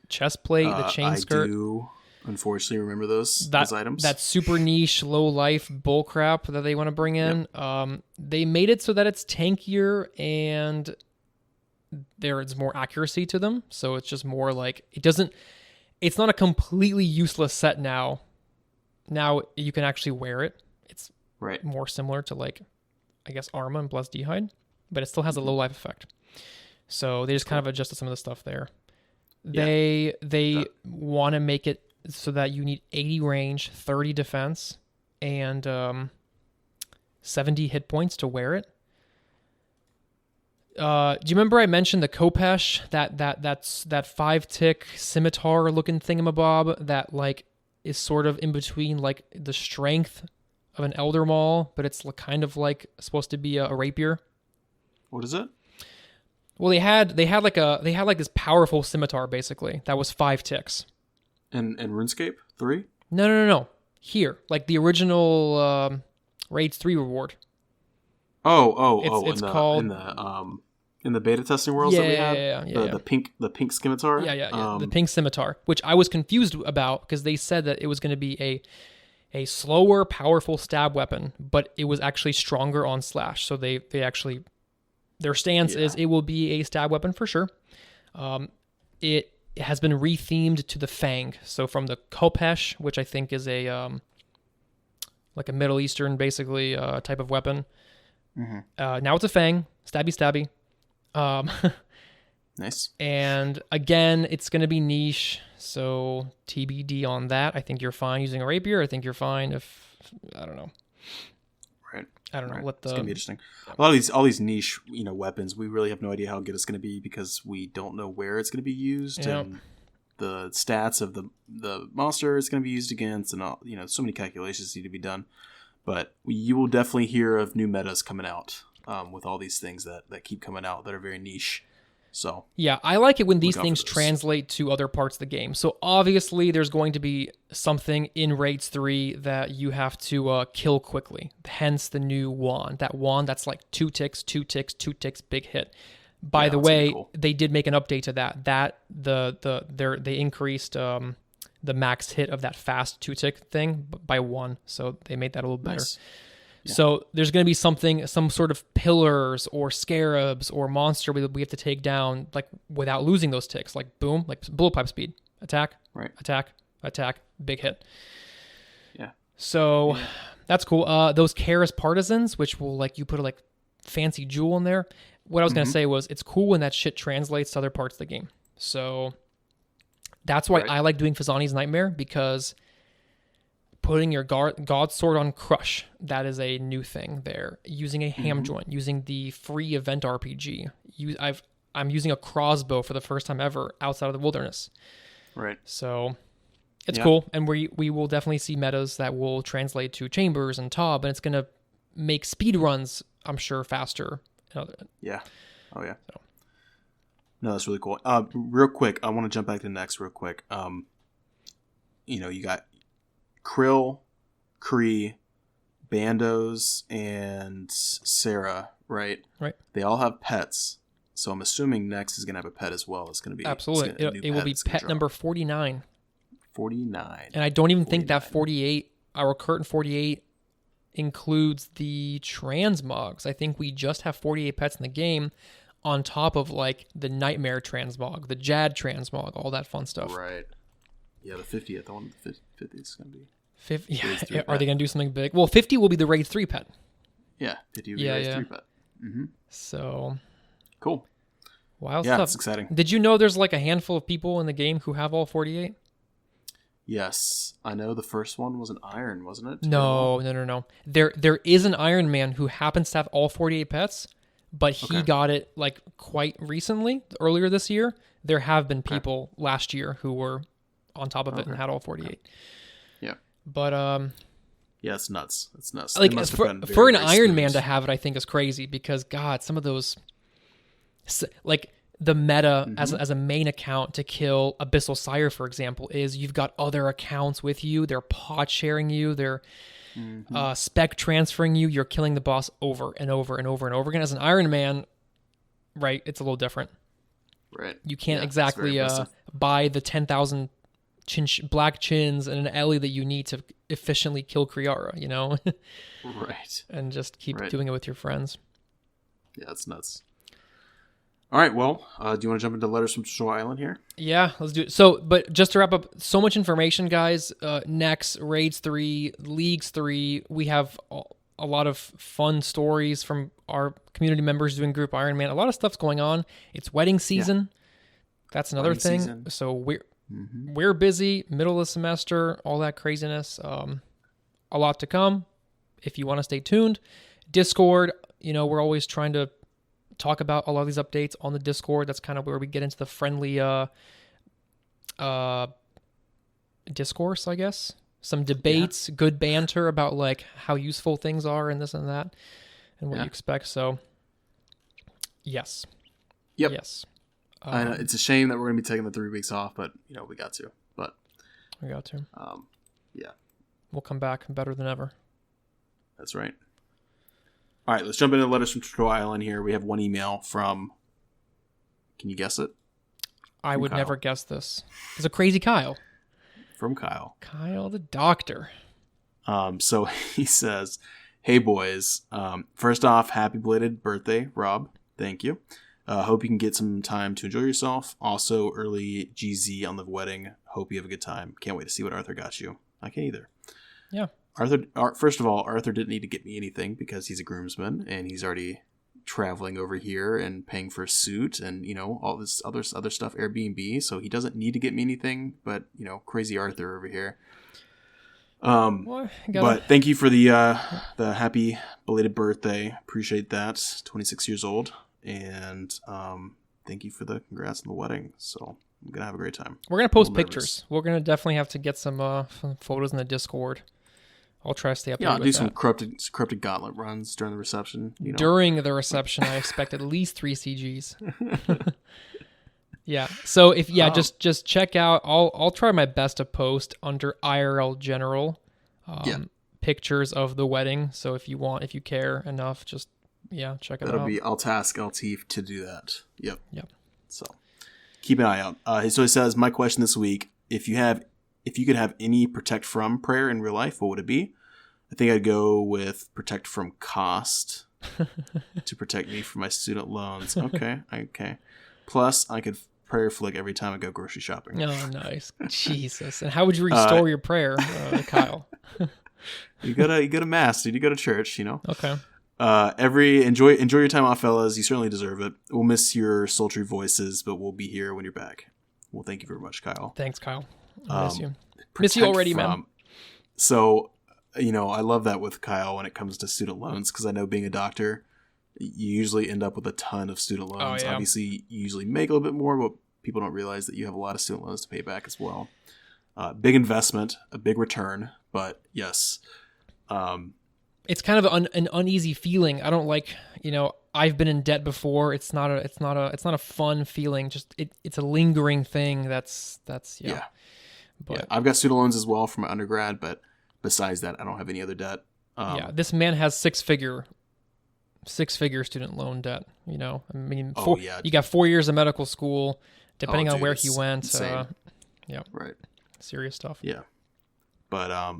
chest plate, the chain skirt. I do unfortunately remember those items. That super niche, low life bullcrap that they want to bring in. They made it so that it's tankier and there's more accuracy to them. So it's just more it's not a completely useless set now. Now you can actually wear it. It's more similar to I guess Arma and Blessed D'hide, but it still has a low life effect. So they just kind of adjusted some of the stuff there. They want to make it so that you need 80 range, 30 defense, and 70 hit points to wear it. Do you remember I mentioned the Khopesh, that 5-tick scimitar looking thingamabob that is sort of in between the strength of an Elder Maul, but it's kind of supposed to be a rapier. What is it? Well, they had this powerful scimitar basically that was 5 ticks. And RuneScape 3? No. Here, the original Raids 3 reward. It's called in the beta testing worlds that we had. The pink scimitar. The pink scimitar, which I was confused about because they said that it was going to be a slower, powerful stab weapon, but it was actually stronger on slash. So they actually their stance is it will be a stab weapon for sure. It has been rethemed to the Fang, so from the Khopesh, which I think is a Middle Eastern basically type of weapon. Now it's a Fang, stabby. Nice. And again, it's going to be niche, so TBD on that. I think you're fine using a rapier. I think you're fine if I don't know. Right. I don't know. It's gonna be interesting. A lot of all these niche, weapons. We really have no idea how good it's going to be because we don't know where it's going to be used and the stats of the monster it's going to be used against, and all. So many calculations need to be done. But you will definitely hear of new metas coming out. with all these things that keep coming out that are very niche. So yeah, I like it when these out things for those. translate to other parts of the game. So obviously there's going to be something in Raids 3 that you have to kill quickly. Hence the new wand. That wand that's like 2 ticks, 2 ticks, 2 ticks, big hit. By the that's gonna be way, cool. they did make an update to that. They increased the max hit of that fast 2-tick thing by 1. So they made that a little better. Nice. Yeah. So there's going to be some sort of pillars or scarabs or monster we have to take down, like without losing those ticks. Like boom, like bullet pipe speed, attack, Right. attack, big hit. Yeah. So that's cool. Those Karis partisans, which will like you put a like fancy jewel in there. What I was going to say was it's cool when that shit translates to other parts of the game. So that's why I like doing Phazani's Nightmare, because putting your God Sword on Crush, that is a new thing there. Using a ham joint, using the free event RPG. I'm using a crossbow for the first time ever outside of the wilderness. Right. So it's cool. And we will definitely see metas that will translate to Chambers and Tob, and it's going to make speed runs, I'm sure, faster. Yeah. Oh, yeah. So. No, that's really cool. Real quick, I want to jump back to next real quick. You got Krill, Kree, Bandos, and Sarah, right? Right. They all have pets, so I'm assuming next is going to have a pet as well. It's going to be... Absolutely. It will be pet number 49. 49. And I don't even think that 48, our current 48, includes the transmogs. I think we just have 48 pets in the game on top of like the Nightmare transmog, the Jad transmog, all that fun stuff. Right. Yeah, the 50th. I want the 50th is going to be... 50, yeah. Are they going to do something big? Well, 50 will be the Raid 3 pet. Yeah, 50 will be the Raid 3 pet. Mm-hmm. So... Cool. Wild yeah, stuff. It's exciting. Did you know there's like a handful of people in the game who have all 48? Yes. I know the first one was an Iron, wasn't it? No. There is an Iron Man who happens to have all 48 pets, but he got it like quite recently, earlier this year. There have been people last year who were on top of it and had all 48. Yeah. But yeah, it's nuts. It's nuts. Like for an Iron Man to have it, I think is crazy, because God, some of those, like the meta as a main account to kill Abyssal Sire, for example, is you've got other accounts with you. They're pot sharing you. They're spec transferring you. You're killing the boss over and over and over and over again. As an Iron Man, right? It's a little different. Right. You can't exactly buy the 10,000 black chins and an Ellie that you need to efficiently kill Kriara, you know? Right. And just keep doing it with your friends. Yeah, that's nuts. All right, well, do you want to jump into letters from Troll Island here? Yeah, let's do it. So, but just to wrap up, so much information, guys. Next, Raids 3, Leagues 3. We have a lot of fun stories from our community members doing Group Iron Man. A lot of stuff's going on. It's wedding season. Yeah. That's another thing. Season. So we're busy, middle of the semester, all that craziness. A lot to come. If you want to stay tuned, Discord, we're always trying to talk about a lot of these updates on the Discord. That's kind of where we get into the friendly discourse, I guess. Some debates, good banter about like how useful things are and this and that and what you expect. So yes. Yep. Yes. I know it's a shame that we're going to be taking the 3 weeks off, but we got to. Yeah. We'll come back better than ever. That's right. All right, let's jump into letters from Troll Island here. We have one email from... Can you guess it? I would never guess this. It's a crazy Kyle. From Kyle. Kyle the doctor. So he says, "Hey boys, first off, happy belated birthday, Rob. Thank you. Hope you can get some time to enjoy yourself. Also, early GZ on the wedding. Hope you have a good time. Can't wait to see what Arthur got you. I can't either." Yeah. First of all, Arthur didn't need to get me anything because he's a groomsman and he's already traveling over here and paying for a suit and all this other stuff, Airbnb. So he doesn't need to get me anything. But crazy Arthur over here. But thank you for the happy belated birthday. Appreciate that. 26 years old, and thank you for the congrats on the wedding. So I'm gonna have a great time. We're gonna post pictures. We're gonna definitely have to get some photos in the Discord. I'll try to stay up Yeah, I'll with do that. some corrupted gauntlet runs during the reception. During the reception, I expect at least 3 CGs. Yeah. So if just check out. I'll try my best to post under IRL General pictures of the wedding. So if you care enough, just check it out. I'll task LT to do that. Yep. So keep an eye out. So it says, my question this week: if you could have any protect from prayer in real life, what would it be? I think I'd go with protect from cost to protect me from my student loans. Okay. Plus, I could prayer flick every time I go grocery shopping. Oh, nice. Jesus. And how would you restore your prayer, Kyle? You go to mass, dude. You go to church, Okay. Enjoy your time off, fellas. You certainly deserve it. We'll miss your sultry voices, but we'll be here when you're back. Well, thank you very much, Kyle. Thanks, Kyle. I miss you. Miss you already, man. So, I love that with Kyle when it comes to student loans, because I know being a doctor, you usually end up with a ton of student loans. Oh, yeah. Obviously, you usually make a little bit more, but people don't realize that you have a lot of student loans to pay back as well. Big investment, a big return, but yes. It's kind of an uneasy feeling. I don't like, I've been in debt before. It's not a fun feeling. Just it's a lingering thing. That's. Yeah. But yeah, I've got student loans as well from my undergrad, but besides that, I don't have any other debt. This man has six-figure student loan debt. You got 4 years of medical school, depending on where he went. Right. Serious stuff. Yeah, but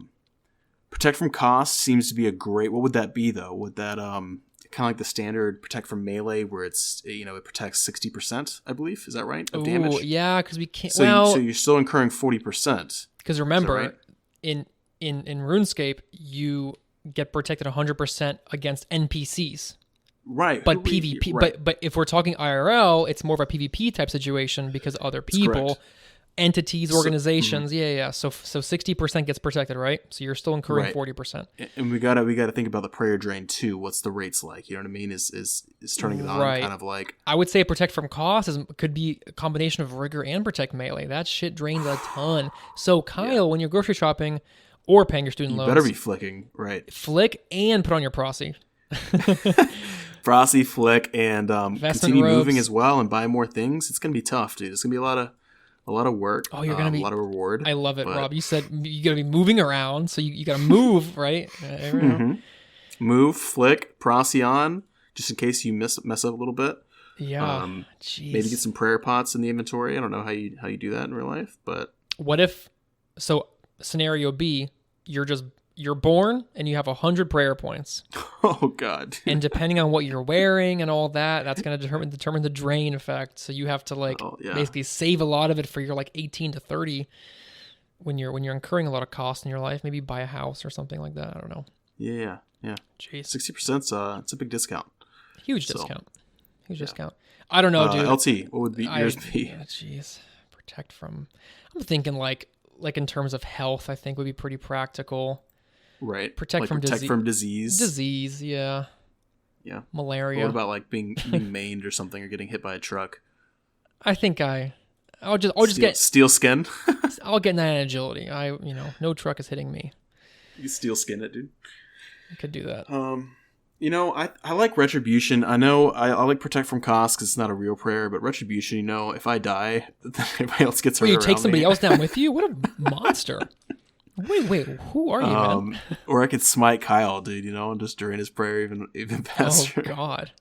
protect from cost seems to be a great. What would that be though? Would that kind of like the standard protect from melee, where it's it protects 60%, I believe. Is that right? Of damage. Yeah, because we can't. So you're still incurring 40%. Because remember, right? in RuneScape, you get protected 100% against NPCs. Right. But PvP. Right. But if we're talking IRL, it's more of a PvP type situation because other people, entities, organizations. So 60% gets protected, right? So you're still incurring 40%. And we gotta think about the prayer drain too. What's the rates like? You know what I mean? Is turning it on kind of like. I would say protect from cost could be a combination of rigor and protect melee. That shit drains a ton. So Kyle, when you're grocery shopping or paying your student loans, you better be flicking, right? Flick and put on your prosy. Prosy, flick, and continue moving as well and buy more things. It's gonna be tough, dude. It's gonna be a lot of work. Oh, you're gonna be a lot of reward. I love it, Rob. You said you gotta be moving around, so you gotta move, right? Move, flick, prosy on, just in case you mess up a little bit. Yeah. Maybe get some prayer pots in the inventory. I don't know how you do that in real life, but what if? So scenario B, you're born and you have 100 prayer points. Oh God! And depending on what you're wearing and all that, that's going to determine the drain effect. So you have to basically save a lot of it for your 18 to 30 when you're incurring a lot of costs in your life. Maybe buy a house or something like that. I don't know. Yeah. Jeez, 60%. It's a big discount. Huge discount. I don't know, dude. LT, what would yours be? Jeez, protect from. I'm thinking like in terms of health. I think would be pretty practical. Right. Protect from disease. Disease, yeah. Yeah. Malaria. What about being maimed or something, or getting hit by a truck? I think I'll just get steel skin. I'll get 9 agility. No truck is hitting me. You steel skin it, dude. I could do that. I like retribution. I know I like protect from cost because it's not a real prayer, but retribution. If I die, everybody else gets hurt. You take somebody else down with you? What a monster! Wait, who are you, man? Or I could smite Kyle, dude, and just drain his prayer even faster. Oh, God.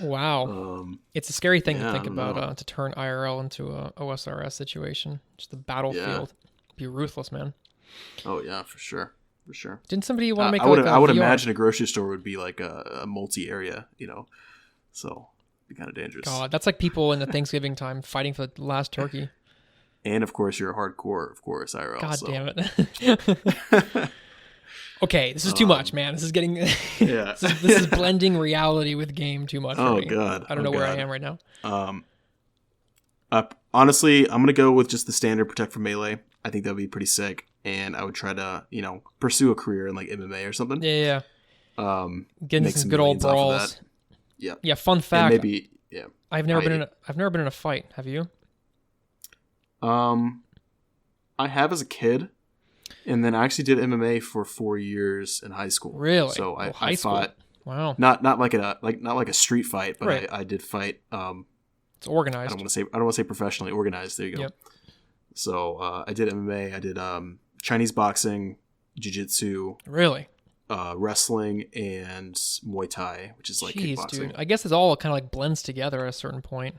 Wow. It's a scary thing to think about, to turn IRL into a OSRS situation. Just the battlefield. Be ruthless, man. Oh, yeah, for sure. Didn't somebody want to make I would imagine a grocery store would be like a multi-area, so it'd be kind of dangerous. God, that's like people in the Thanksgiving time fighting for the last turkey. And of course, you're a hardcore, IRL. God damn it. Okay, this is too much, man. This is getting this is blending reality with game too much for me. God. I don't know where I am right now. Honestly, I'm gonna go with just the standard protect from melee. I think that'd be pretty sick, and I would try to, pursue a career in MMA or something. Yeah. Getting some good old brawls. Yeah. Yeah. Fun fact. And maybe. Yeah. I've never been in a fight. Have you? I have as a kid. And then I actually did MMA for 4 years in high school. Really? So I high school. fought. Wow. Not like a street fight, but Right. I did fight. It's organized. I don't want to say professionally organized. There you go. Yep. So I did MMA. I did Chinese boxing, jiu-jitsu, Really? wrestling, and Muay Thai, which is like Jeez, kickboxing. dude. I guess it's all kind of like blends together at a certain point.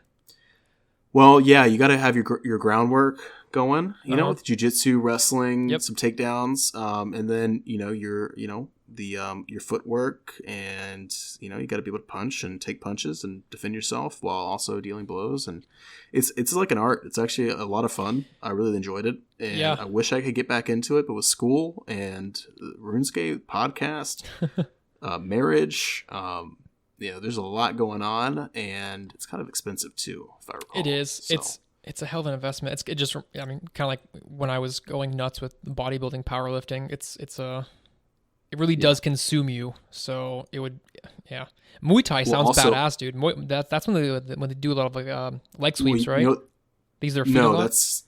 Well, yeah, you got to have your groundwork going, with jiu-jitsu, wrestling, Yep. some takedowns, and then your footwork, and you got to be able to punch and take punches and defend yourself while also dealing blows, and it's like an art. It's actually a lot of fun. I really enjoyed it, and Yeah. I wish I could get back into it, but with school and RuneScape podcast, marriage, there's a lot going on, and it's kind of expensive too, if I recall. It is. So. It's a hell of an investment. Kind of like when I was going nuts with bodybuilding, powerlifting. It really does consume you. So it would, yeah. Muay Thai sounds also, badass, dude. That's when they do a lot of leg sweeps, right? These are no, that's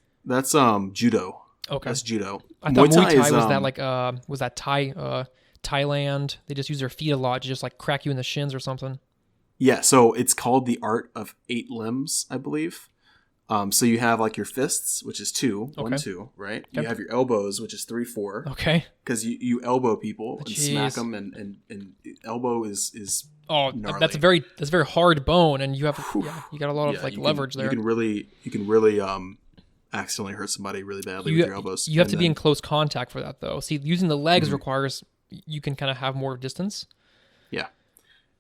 judo. Okay, that's judo. I thought Muay Thai is, was that Thailand. They just use their feet a lot to just like crack you in the shins or something. Yeah, so it's called the art of 8 limbs, I believe. So you have like your fists, which is 2, Okay. 1, 2, right? Okay. You have your elbows, which is 3, 4. Okay. Because you elbow people and Jeez. smack them, and elbow is Oh, gnarly. that's a very hard bone, and you have you got a lot of leverage there. You can really accidentally hurt somebody really badly with your elbows. You have to be in close contact for that, though. See, using the legs requires you can kind of have more distance. Yeah,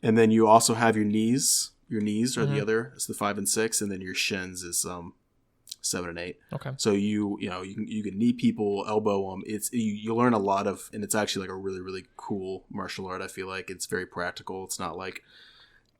and then you also have your knees. Your knees are the other. It's the 5 and 6, and then your shins is 7 and 8. Okay. So you can knee people, elbow them. You learn a lot of, and it's actually like a really really cool martial art. I feel like it's very practical. It's not like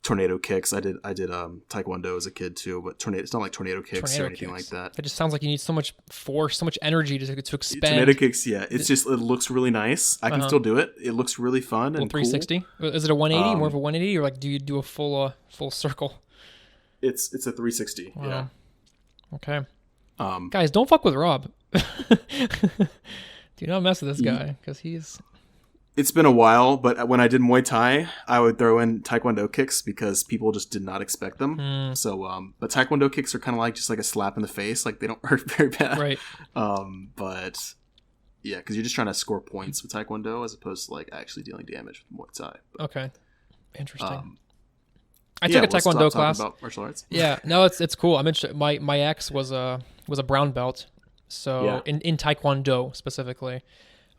tornado kicks. I did Taekwondo as a kid too, but it's not like tornado kicks or anything like that. It just sounds like you need so much force, so much energy to expend. Tornado kicks, yeah. It's just, it looks really nice. I can still do it. It looks really fun and 360. cool. Is it a 180? More of a 180, or like do you do a full circle? It's a 360. Wow. Yeah. Okay. Guys, don't fuck with Rob. Do not mess with this guy because he's. It's been a while, but when I did Muay Thai, I would throw in Taekwondo kicks because people just did not expect them. So, but Taekwondo kicks are kind of like just like a slap in the face. Like they don't hurt very bad. Right. But yeah, because you're just trying to score points with Taekwondo as opposed to like actually dealing damage with Muay Thai. But, okay. Interesting. I took a Taekwondo class. About martial arts. Yeah, no, it's cool. I'm interested. My ex was a brown belt, so in Taekwondo specifically.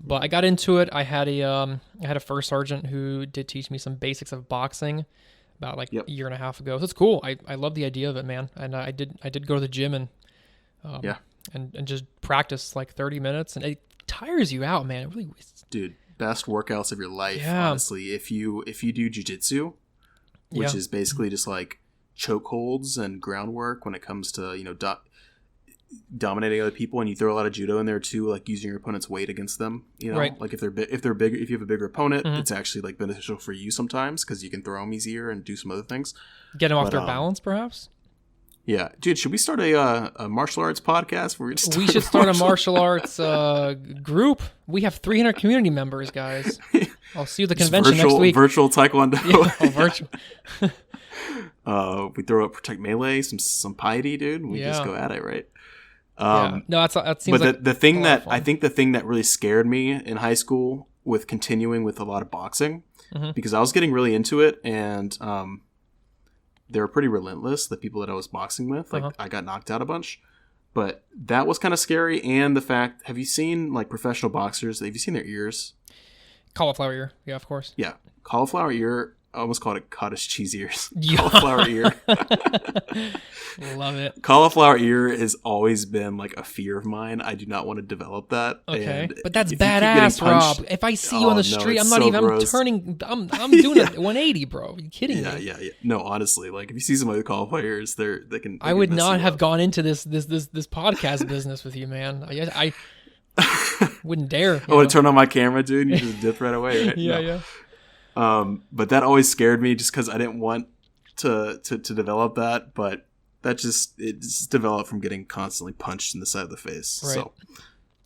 But I got into it. I had a first sergeant who did teach me some basics of boxing about like a year and a half ago. So it's cool. I love the idea of it, man. And I did go to the gym and and just practice like 30 minutes, and it tires you out, man. It really, dude, best workouts of your life. Yeah. Honestly, if you do jiu-jitsu, which is basically just like chokeholds and groundwork when it comes to dominating other people, and you throw a lot of judo in there too, like using your opponent's weight against them. Right. Like if they're big, if you have a bigger opponent, it's actually like beneficial for you sometimes because you can throw them easier and do some other things. Get them off their balance, perhaps. Yeah, dude, should we start a martial arts podcast? Where we should start a martial arts group. We have 300 community members, guys. I'll see you at the convention next week. Virtual Taekwondo. Yeah, virtual. We throw up Protect Melee, some piety, dude. We just go at it, right? No, that seems. But like the thing that I think the thing that really scared me in high school with continuing with a lot of boxing, because I was getting really into it, and they were pretty relentless. The people that I was boxing with, like I got knocked out a bunch, but that was kind of scary. And the fact, have you seen like professional boxers? Have you seen their ears? Cauliflower ear, yeah, of course. Yeah, cauliflower ear. I almost called it cottage cheese ears. Yeah. Cauliflower ear. Love it. Cauliflower ear has always been like a fear of mine. I do not want to develop that. Okay, and but that's if you keep badass, getting punched- Rob. If I see you on the street, I'm not so even. gross. I'm doing a 180, bro. Are you kidding me? Yeah. No, honestly, like if you see somebody with cauliflower ears, they can. I would not have gone into this podcast business with you, man. I wouldn't dare. I would turn on my camera, dude. You just dip right away, right? Yeah. But that always scared me, just because I didn't want to develop that. But it just developed from getting constantly punched in the side of the face. Right.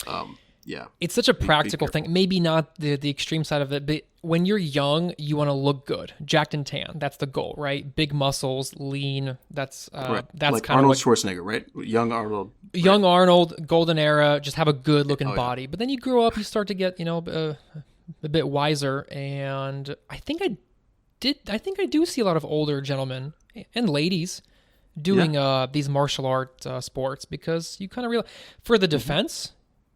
So, Yeah. It's such a practical careful. thing. Maybe not the extreme side of it, but when you're young, you want to look good, jacked and tan. That's the goal, right? Big muscles, lean. That's Right. that's Like kind Arnold of what Schwarzenegger, right? Young Arnold. young Arnold, golden era. Just have a good looking yeah. body. But then you grow up, you start to get a bit wiser, and I think I do see a lot of older gentlemen and ladies doing these martial art sports because you kind of realize for the defense,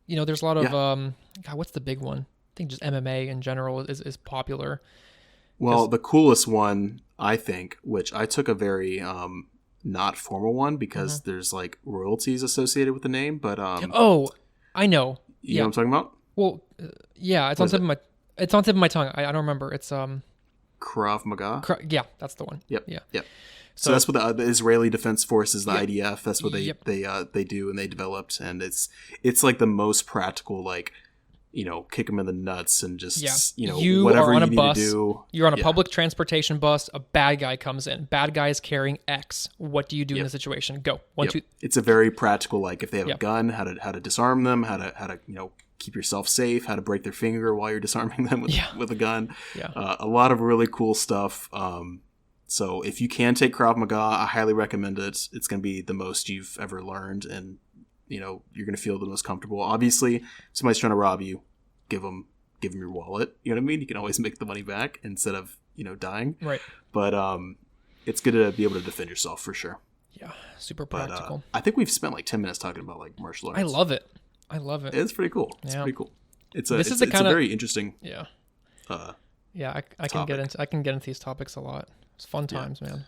there's a lot of God, what's the big one? I think just MMA in general is popular. Well, the coolest one, I think, which I took a very not formal one because there's like royalties associated with the name, but oh, I know. You know what I'm talking about? Well, yeah, it's on tip of my tongue. I don't remember. It's Krav Maga. Yeah, that's the one. Yep. Yeah. Yep. So that's what the Israeli Defense Forces, the Yep. IDF. That's what Yep. they do and they developed, and it's like the most practical, like kick them in the nuts and just You whatever are on you a need bus. to do. You're on a public transportation bus. A bad guy comes in. Bad guy is carrying X. What do you do in the situation? Go. One, two. It's a very practical, like if they have Yep. a gun, how to disarm them, how to keep yourself safe, how to break their finger while you're disarming them with a gun. Yeah. A lot of really cool stuff. So if you can take Krav Maga, I highly recommend it. It's going to be the most you've ever learned, and you're going to feel the most comfortable. Obviously, if somebody's trying to rob you, give them your wallet. You know what I mean? You can always make the money back instead of dying. Right. But it's good to be able to defend yourself for sure. Yeah. Super practical. I think we've spent like 10 minutes talking about like martial arts. I love it. It's pretty cool. It's pretty cool. It's a very interesting. Yeah. I can get into these topics a lot. It's fun times, man.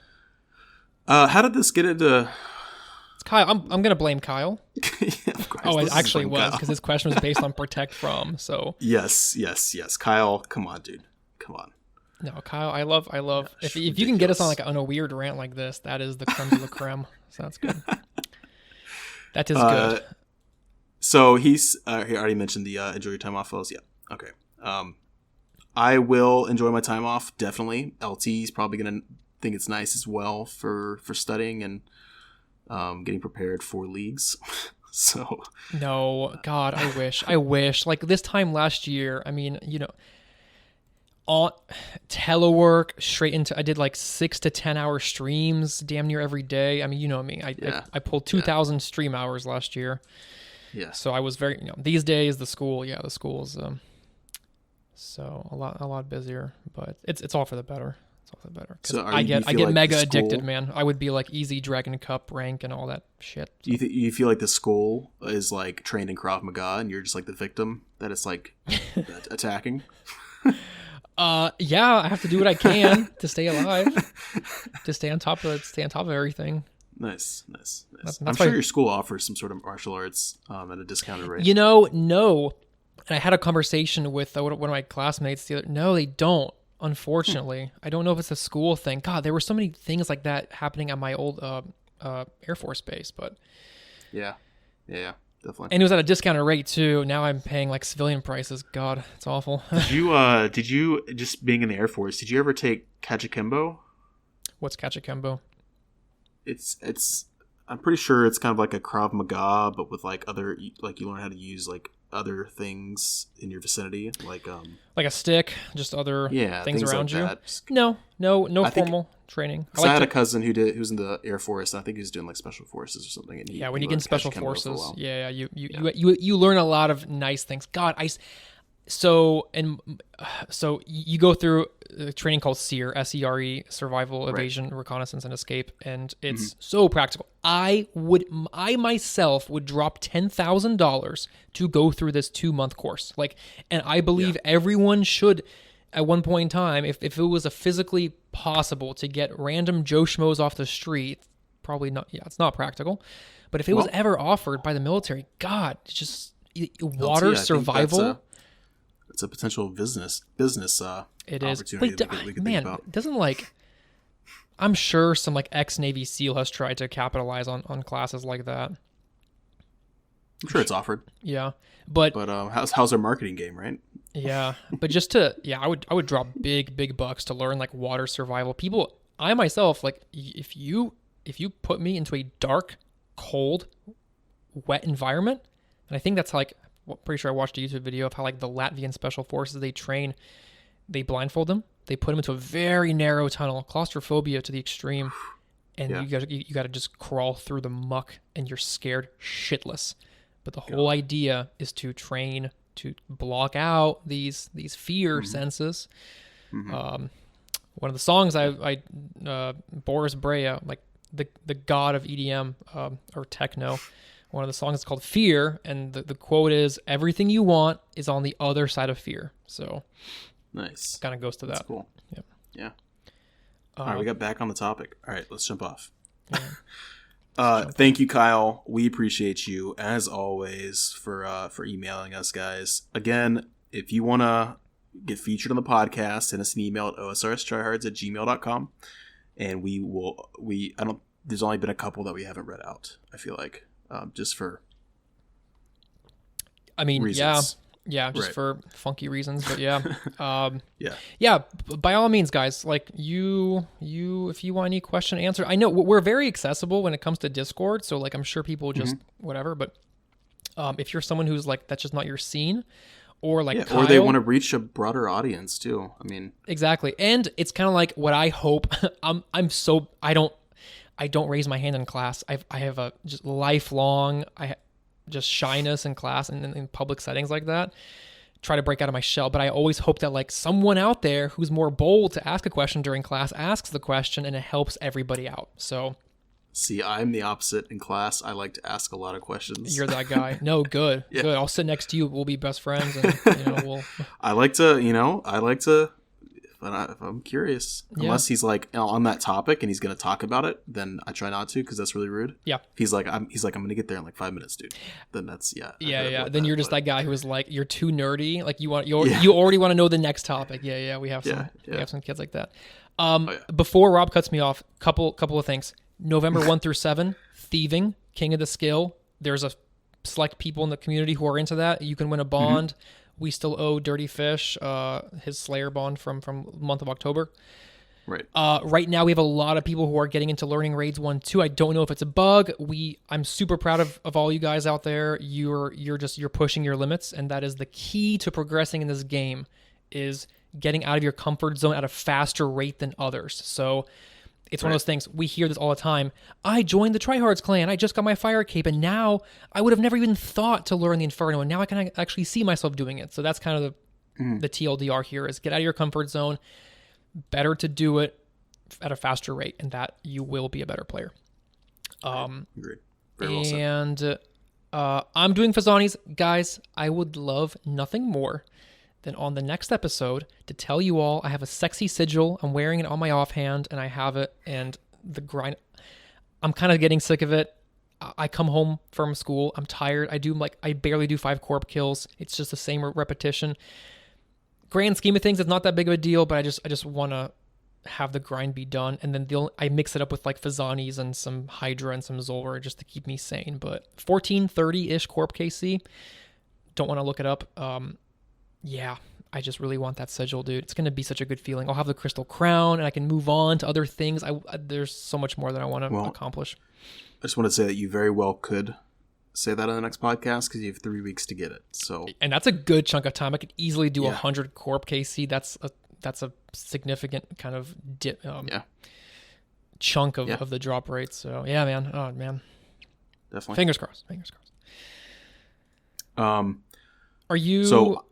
How did this get into? It's Kyle. I'm gonna blame Kyle. Yeah, of course. Oh, it actually was because his question was based on protect from. So yes. Kyle, come on, dude. Come on. No, Kyle. I love. If you can get us on a weird rant like this, that is the creme de la creme. So that's good. That is good. So he already mentioned the enjoy your time off, fellas. Yeah. Okay. I will enjoy my time off, definitely. LT is probably going to think it's nice as well for studying and getting prepared for leagues. So no, God, I wish. Like this time last year, I mean, on telework straight into, I did like 6 to 10 hour streams damn near every day. I mean, you know me. I pulled 2,000 stream hours last year. Yeah. So I was very, these days the school is so a lot busier, but it's all for the better. It's all for the better. So I get like mega addicted, man. I would be like easy Dragon Cup rank and all that shit. So. You feel like the school is like trained in Krav Maga and you're just like the victim that it's like attacking? Yeah, I have to do what I can to stay alive, to stay on top of everything. Nice. That's I'm sure your school offers some sort of martial arts at a discounted rate. No. And I had a conversation with one of my classmates no, they don't, unfortunately. I don't know if it's a school thing. God, there were so many things like that happening at my old Air Force base, but... Yeah, definitely. And it was at a discounted rate, too. Now I'm paying, like, civilian prices. God, it's awful. Did you, just being in the Air Force, did you ever take Kachikembo? What's Kachikembo? It's I'm pretty sure it's kind of like a Krav Maga, but with, like, other... Like, you learn how to use, like, other things in your vicinity, like a stick, just other things around like you. That. No formal training. I had a cousin who's in the Air Force, and I think he was doing like special forces or something. And when you get in special forces, you learn a lot of nice things. God, so you go through a training called SEER, SERE, Survival, Evasion, Reconnaissance, and Escape, and it's so practical. I myself would drop $10,000 to go through this 2-month course. And I believe everyone should, at one point in time, if it was a physically possible to get random Joe Schmoes off the street, probably not. Yeah, it's not practical, but if it was ever offered by the military, God, it's just water survival. It's a potential business it is. opportunity but we could man, think about. Doesn't I'm sure some ex-Navy SEAL has tried to capitalize on classes like that. I'm sure it's offered. Yeah, but how's our marketing game, right? Yeah, but I would drop big bucks to learn water survival. I myself, if you put me into a dark, cold, wet environment, and I think that's pretty sure I watched a YouTube video of how like the Latvian special forces, they blindfold them, they put them into a very narrow tunnel, claustrophobia to the extreme, and you got to just crawl through the muck, and you're scared shitless. But the whole idea is to train to block out these fear senses. One of the songs Boris Breya, like the god of EDM or techno, one of the songs is called Fear, and the quote is, everything you want is on the other side of fear. So nice. Kind of goes to that. That's cool. Yep. Yeah. All right, we got back on the topic. All right, let's jump off. Thank you, Kyle. We appreciate you as always for emailing us, guys. Again, if you want to get featured on the podcast, send us an email at osrstrihards@gmail.com, and there's only been a couple that we haven't read out, I feel like, just for reasons. Yeah, just right. for funky reasons, but yeah. Yeah. By all means, guys, like you, if you want any question answered, I know we're very accessible when it comes to Discord, so like I'm sure people just whatever, but if you're someone who's like, that's just not your scene, or like Kyle, or they want to reach a broader audience too. I mean, exactly. And it's kind of like what I hope. I don't raise my hand in class. I have a just lifelong just shyness in class and in public settings like that. Try to break out of my shell, but I always hope that like someone out there who's more bold to ask a question during class asks the question, and it helps everybody out. So, see, I'm the opposite in class. I like to ask a lot of questions. You're that guy. No, good, good. I'll sit next to you. We'll be best friends, and we'll. I like to. If I'm curious, unless he's like on that topic and he's going to talk about it, then I try not to, because that's really rude. Yeah. If he's like, I'm going to get there in like 5 minutes, dude. Then that's Then you're just that guy who is like, you're too nerdy. Like you already want to know the next topic. Yeah. We have some kids like that. Before Rob cuts me off, couple of things. November 1 through 7, thieving, king of the skill. There's a select people in the community who are into that. You can win a bond. We still owe Dirty Fish his Slayer bond from month of October. Right. Right now we have a lot of people who are getting into learning raids 1-2. I don't know if it's a bug. I'm super proud of all you guys out there. You're pushing your limits, and that is the key to progressing in this game, is getting out of your comfort zone at a faster rate than others. So it's one of those things. We hear this all the time. I joined the Trihards clan. I just got my fire cape, and now I would have never even thought to learn the Inferno, and now I can actually see myself doing it. So that's kind of the TLDR here, is get out of your comfort zone. Better to do it at a faster rate, and that you will be a better player. Agreed. Very well said. And I'm doing Fazani's. Guys, I would love nothing more than on the next episode to tell you all I have a sexy sigil. I'm wearing it on my offhand, and I have it, and the grind. I'm kind of getting sick of it. I come home from school. I'm tired. I barely do 5 corp kills. It's just the same repetition. Grand scheme of things, it's not that big of a deal, but I just want to have the grind be done, and then I mix it up with like Fazani's and some Hydra and some Zulrah just to keep me sane. But 1430-ish corp KC. Don't want to look it up. Yeah, I just really want that sigil, dude. It's going to be such a good feeling. I'll have the crystal crown, and I can move on to other things. There's so much more that I want to accomplish. I just want to say that you very well could say that on the next podcast, because you have 3 weeks to get it. And that's a good chunk of time. I could easily do 100 corp KC. That's a significant kind of chunk of the drop rate. So yeah, man. Oh man. Definitely. Fingers crossed. Are you? So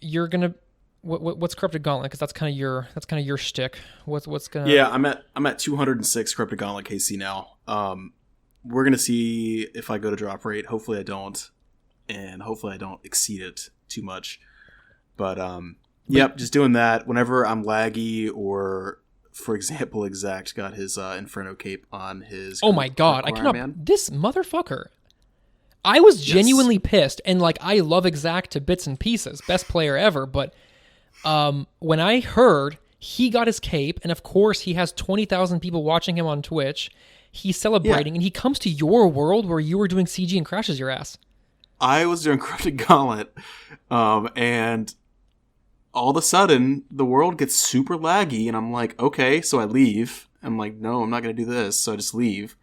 you're gonna. What's Corrupted Gauntlet? Because that's kind of your shtick. What's gonna? Yeah, I'm at 206 Corrupted Gauntlet KC now. We're gonna see if I go to drop rate. Hopefully I don't, and hopefully I don't exceed it too much. But just doing that whenever I'm laggy, or for example, Exact got his Inferno cape on his. Oh my god! I cannot. This motherfucker. I was genuinely pissed, and like I love Exact to bits and pieces, best player ever. But when I heard he got his cape, and of course he has 20,000 people watching him on Twitch, he's celebrating, and he comes to your world where you were doing CG and crashes your ass. I was doing Corrupted Gauntlet, and all of a sudden the world gets super laggy, and I'm like, okay, so I leave. I'm like, no, I'm not gonna do this, so I just leave.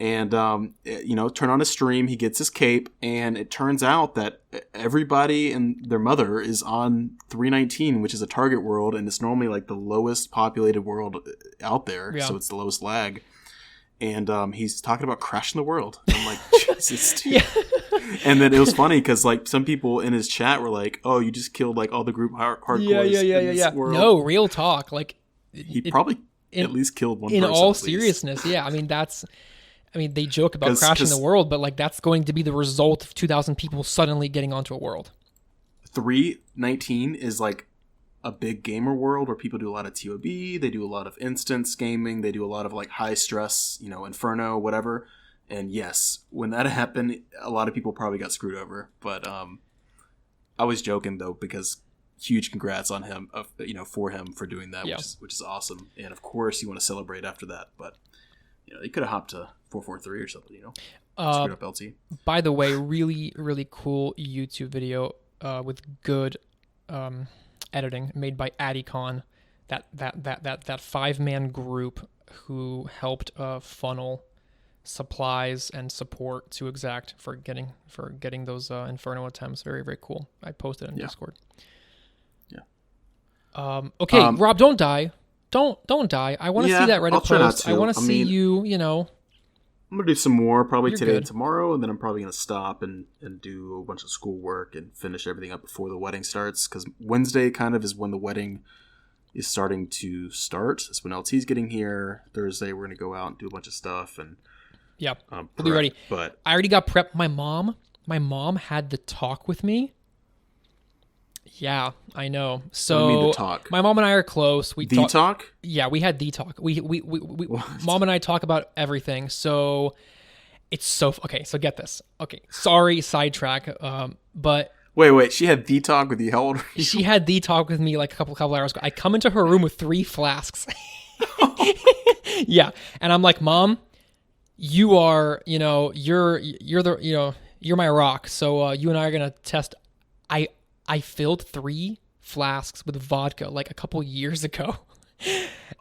And, turn on his stream. He gets his cape, and it turns out that everybody and their mother is on 319, which is a target world, and it's normally like the lowest populated world out there. Yeah. So it's the lowest lag. And he's talking about crashing the world. And I'm like, Jesus, dude. Yeah. And then it was funny because like some people in his chat were like, "Oh, you just killed like all the group hardcores." Yeah. No, real talk. Like he probably at least killed one. In person, all seriousness, yeah. I mean, they joke about crashing the world, but like that's going to be the result of 2,000 people suddenly getting onto a world. 319 is like a big gamer world where people do a lot of TOB, they do a lot of instance gaming, they do a lot of like high stress, Inferno, whatever. And yes, when that happened, a lot of people probably got screwed over. But I was joking though, because huge congrats on him, for him for doing that, which is awesome. And of course, you want to celebrate after that. But you could have hopped to 443 or something, screwed up LT. By the way, really, really cool YouTube video with good editing made by Adicon, that 5-man group who helped funnel supplies and support to Exact for getting those Inferno attempts. Very, very cool. I posted it in Discord. Yeah. Okay, Rob, don't die. Don't die. I want to see that Reddit post. I want to see you. I'm gonna do some more probably today and tomorrow, and then I'm probably gonna stop and do a bunch of schoolwork and finish everything up before the wedding starts. Because Wednesday kind of is when the wedding is starting to start. It's when LT's getting here. Thursday we're gonna go out and do a bunch of stuff and we'll be ready. But I already got prepped. My mom had the talk with me. Yeah, I know. So what do you mean the talk? My mom and I are close. We talk? Yeah, we had the talk. We Mom and I talk about everything. So it's so okay. So get this. Okay, sorry, sidetrack. But wait. She had the talk with you. How old are you? She had the talk with me like a couple hours ago. I come into her room with 3 flasks. Yeah, and I'm like, Mom, you are, you're my rock. So you and I are gonna test. I filled 3 flasks with vodka like a couple years ago.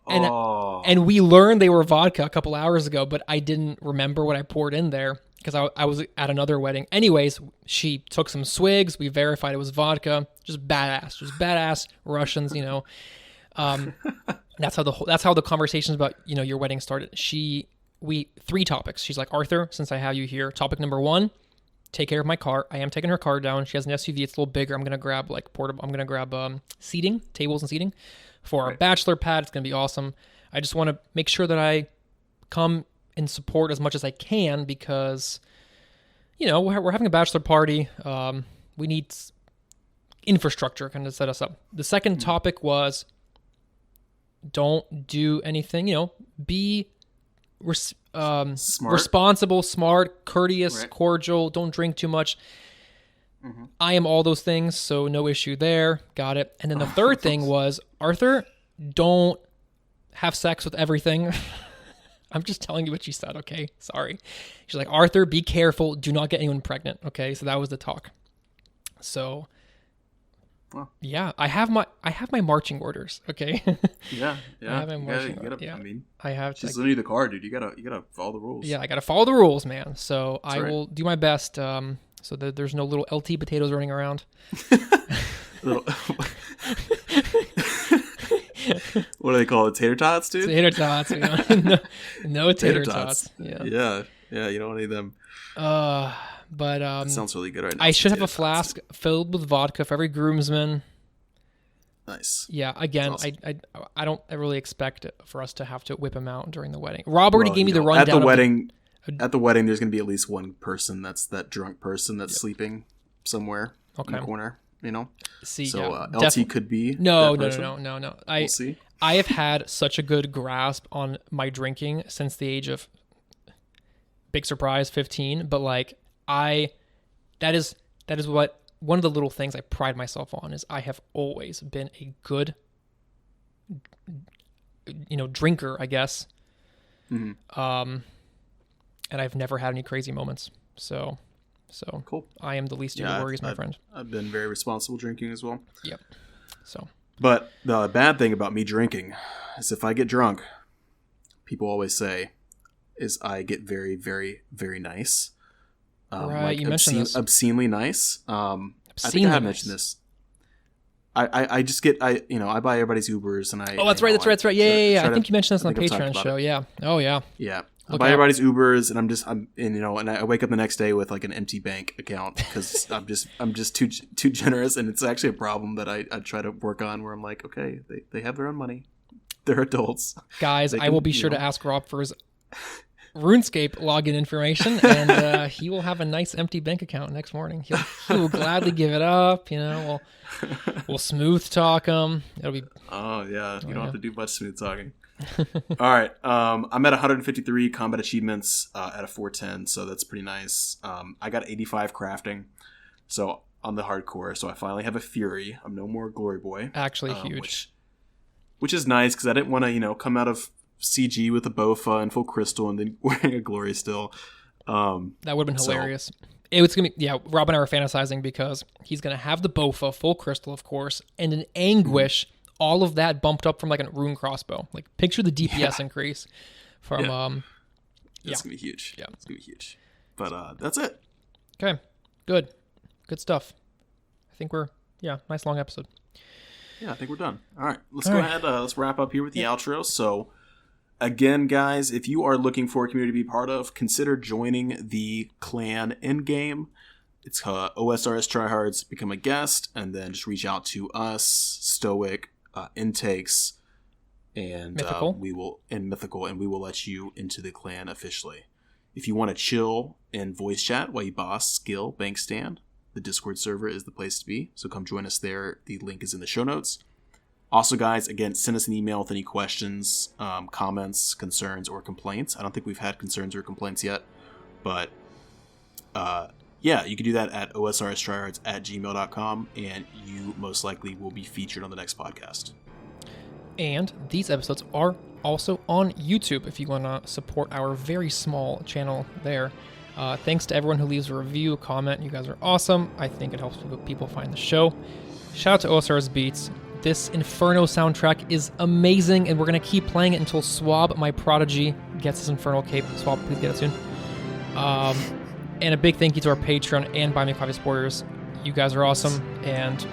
And we learned they were vodka a couple hours ago, but I didn't remember what I poured in there because I was at another wedding. Anyways, she took some swigs. We verified it was vodka. Just badass Russians, That's how the conversations about, your wedding started. 3 topics. She's like, Arthur, since I have you here, topic number 1, take care of my car. I am taking her car down. She has an SUV. It's a little bigger. I'm going to grab seating, tables and seating for our bachelor pad. It's going to be awesome. I just want to make sure that I come and support as much as I can because, we're having a bachelor party. We need infrastructure kind of set us up. The second topic was don't do anything, be responsible, smart, courteous, cordial, don't drink too much. I am all those things, so no issue there. Got it. And then the third thing was, Arthur, don't have sex with everything. I'm just telling you what she said, okay? Sorry. She's like, Arthur, be careful. Do not get anyone pregnant, okay? So that was the talk. So yeah, I have my marching orders, okay? Yeah. I have my marching orders. Yeah. I have. She's lending you the car, dude. You gotta follow the rules. Yeah, I gotta follow the rules, man. So I will do my best. So that there's no little LT potatoes running around. What do they call it? Tater tots, dude? Tater tots. No tater tots. Yeah. You don't need them. But that sounds really good right now. I should have a flask filled with vodka for every groomsman. Nice. Yeah. Again, awesome. I don't really expect it for us to have to whip him out during the wedding. Rob already gave me the rundown. At the wedding, there's going to be at least one person that's that drunk person that's sleeping somewhere in the corner. See, so LT could be. No. We'll see. I have had such a good grasp on my drinking since the age of, big surprise, 15. But like that is what one of the little things I pride myself on is I have always been a good, drinker, I guess. Mm-hmm. And I've never had any crazy moments. So cool. I am the least of your worries, my friend. I've been very responsible drinking as well. Yep. So. But the bad thing about me drinking is if I get drunk, people always say, is I get very, very, very nice. Right, you mentioned this. Obscenely nice. I think I have mentioned this. I just get I buy everybody's Ubers and I. Oh, that's right. Yeah. I think you mentioned this on the Patreon show. Yeah. Oh, yeah. Yeah. I buy everybody's Ubers and I wake up the next day with like an empty bank account because I'm just too generous, and it's actually a problem that I try to work on where I'm like, okay, they have their own money, they're adults, guys. I will be sure to ask Rob for his RuneScape login information, and he will have a nice empty bank account next morning. He will gladly give it up. We'll smooth talk him. It'll be. Oh yeah, you don't have to do much smooth talking. All right, I'm at 153 combat achievements at a 410, so that's pretty nice. I got 85 crafting, so on the hardcore. So I finally have a Fury. I'm no more Glory Boy. Actually, huge. Which is nice because I didn't want to come out of CG with a Bofa and full crystal and then wearing a Glory still. That would have been hilarious. It was gonna be, Rob and I were fantasizing because he's gonna have the Bofa, full crystal, of course, and an Anguish. All of that bumped up from like a rune crossbow. Like picture the DPS increase from. That's gonna be huge. Yeah, it's gonna be huge. But that's it. Okay, good stuff. I think we're nice long episode. Yeah, I think we're done. All right, let's go ahead. Let's wrap up here with the outro. So. Again, guys, if you are looking for a community to be part of, consider joining the clan in-game. It's OSRS Trihards. Become a guest, and then just reach out to us, Stoic, Intakes, and Mythycle. Mythycle, and we will let you into the clan officially. If you want to chill in voice chat while you boss, skill, bank stand, the Discord server is the place to be. So come join us there. The link is in the show notes. Also, guys, again, send us an email with any questions, comments, concerns, or complaints. I don't think we've had concerns or complaints yet, but you can do that at osrstrihards@gmail.com, and you most likely will be featured on the next podcast. And these episodes are also on YouTube if you want to support our very small channel there. Thanks to everyone who leaves a review, a comment. You guys are awesome. I think it helps people find the show. Shout out to OSRS Beats. This Inferno soundtrack is amazing, and we're going to keep playing it until Swab, my prodigy, gets his Infernal Cape. Swab, please get it soon. And a big thank you to our Patreon and Buy Me Coffee supporters. You guys are awesome, and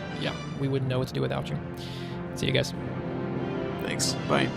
we wouldn't know what to do without you. See you guys. Thanks. Bye.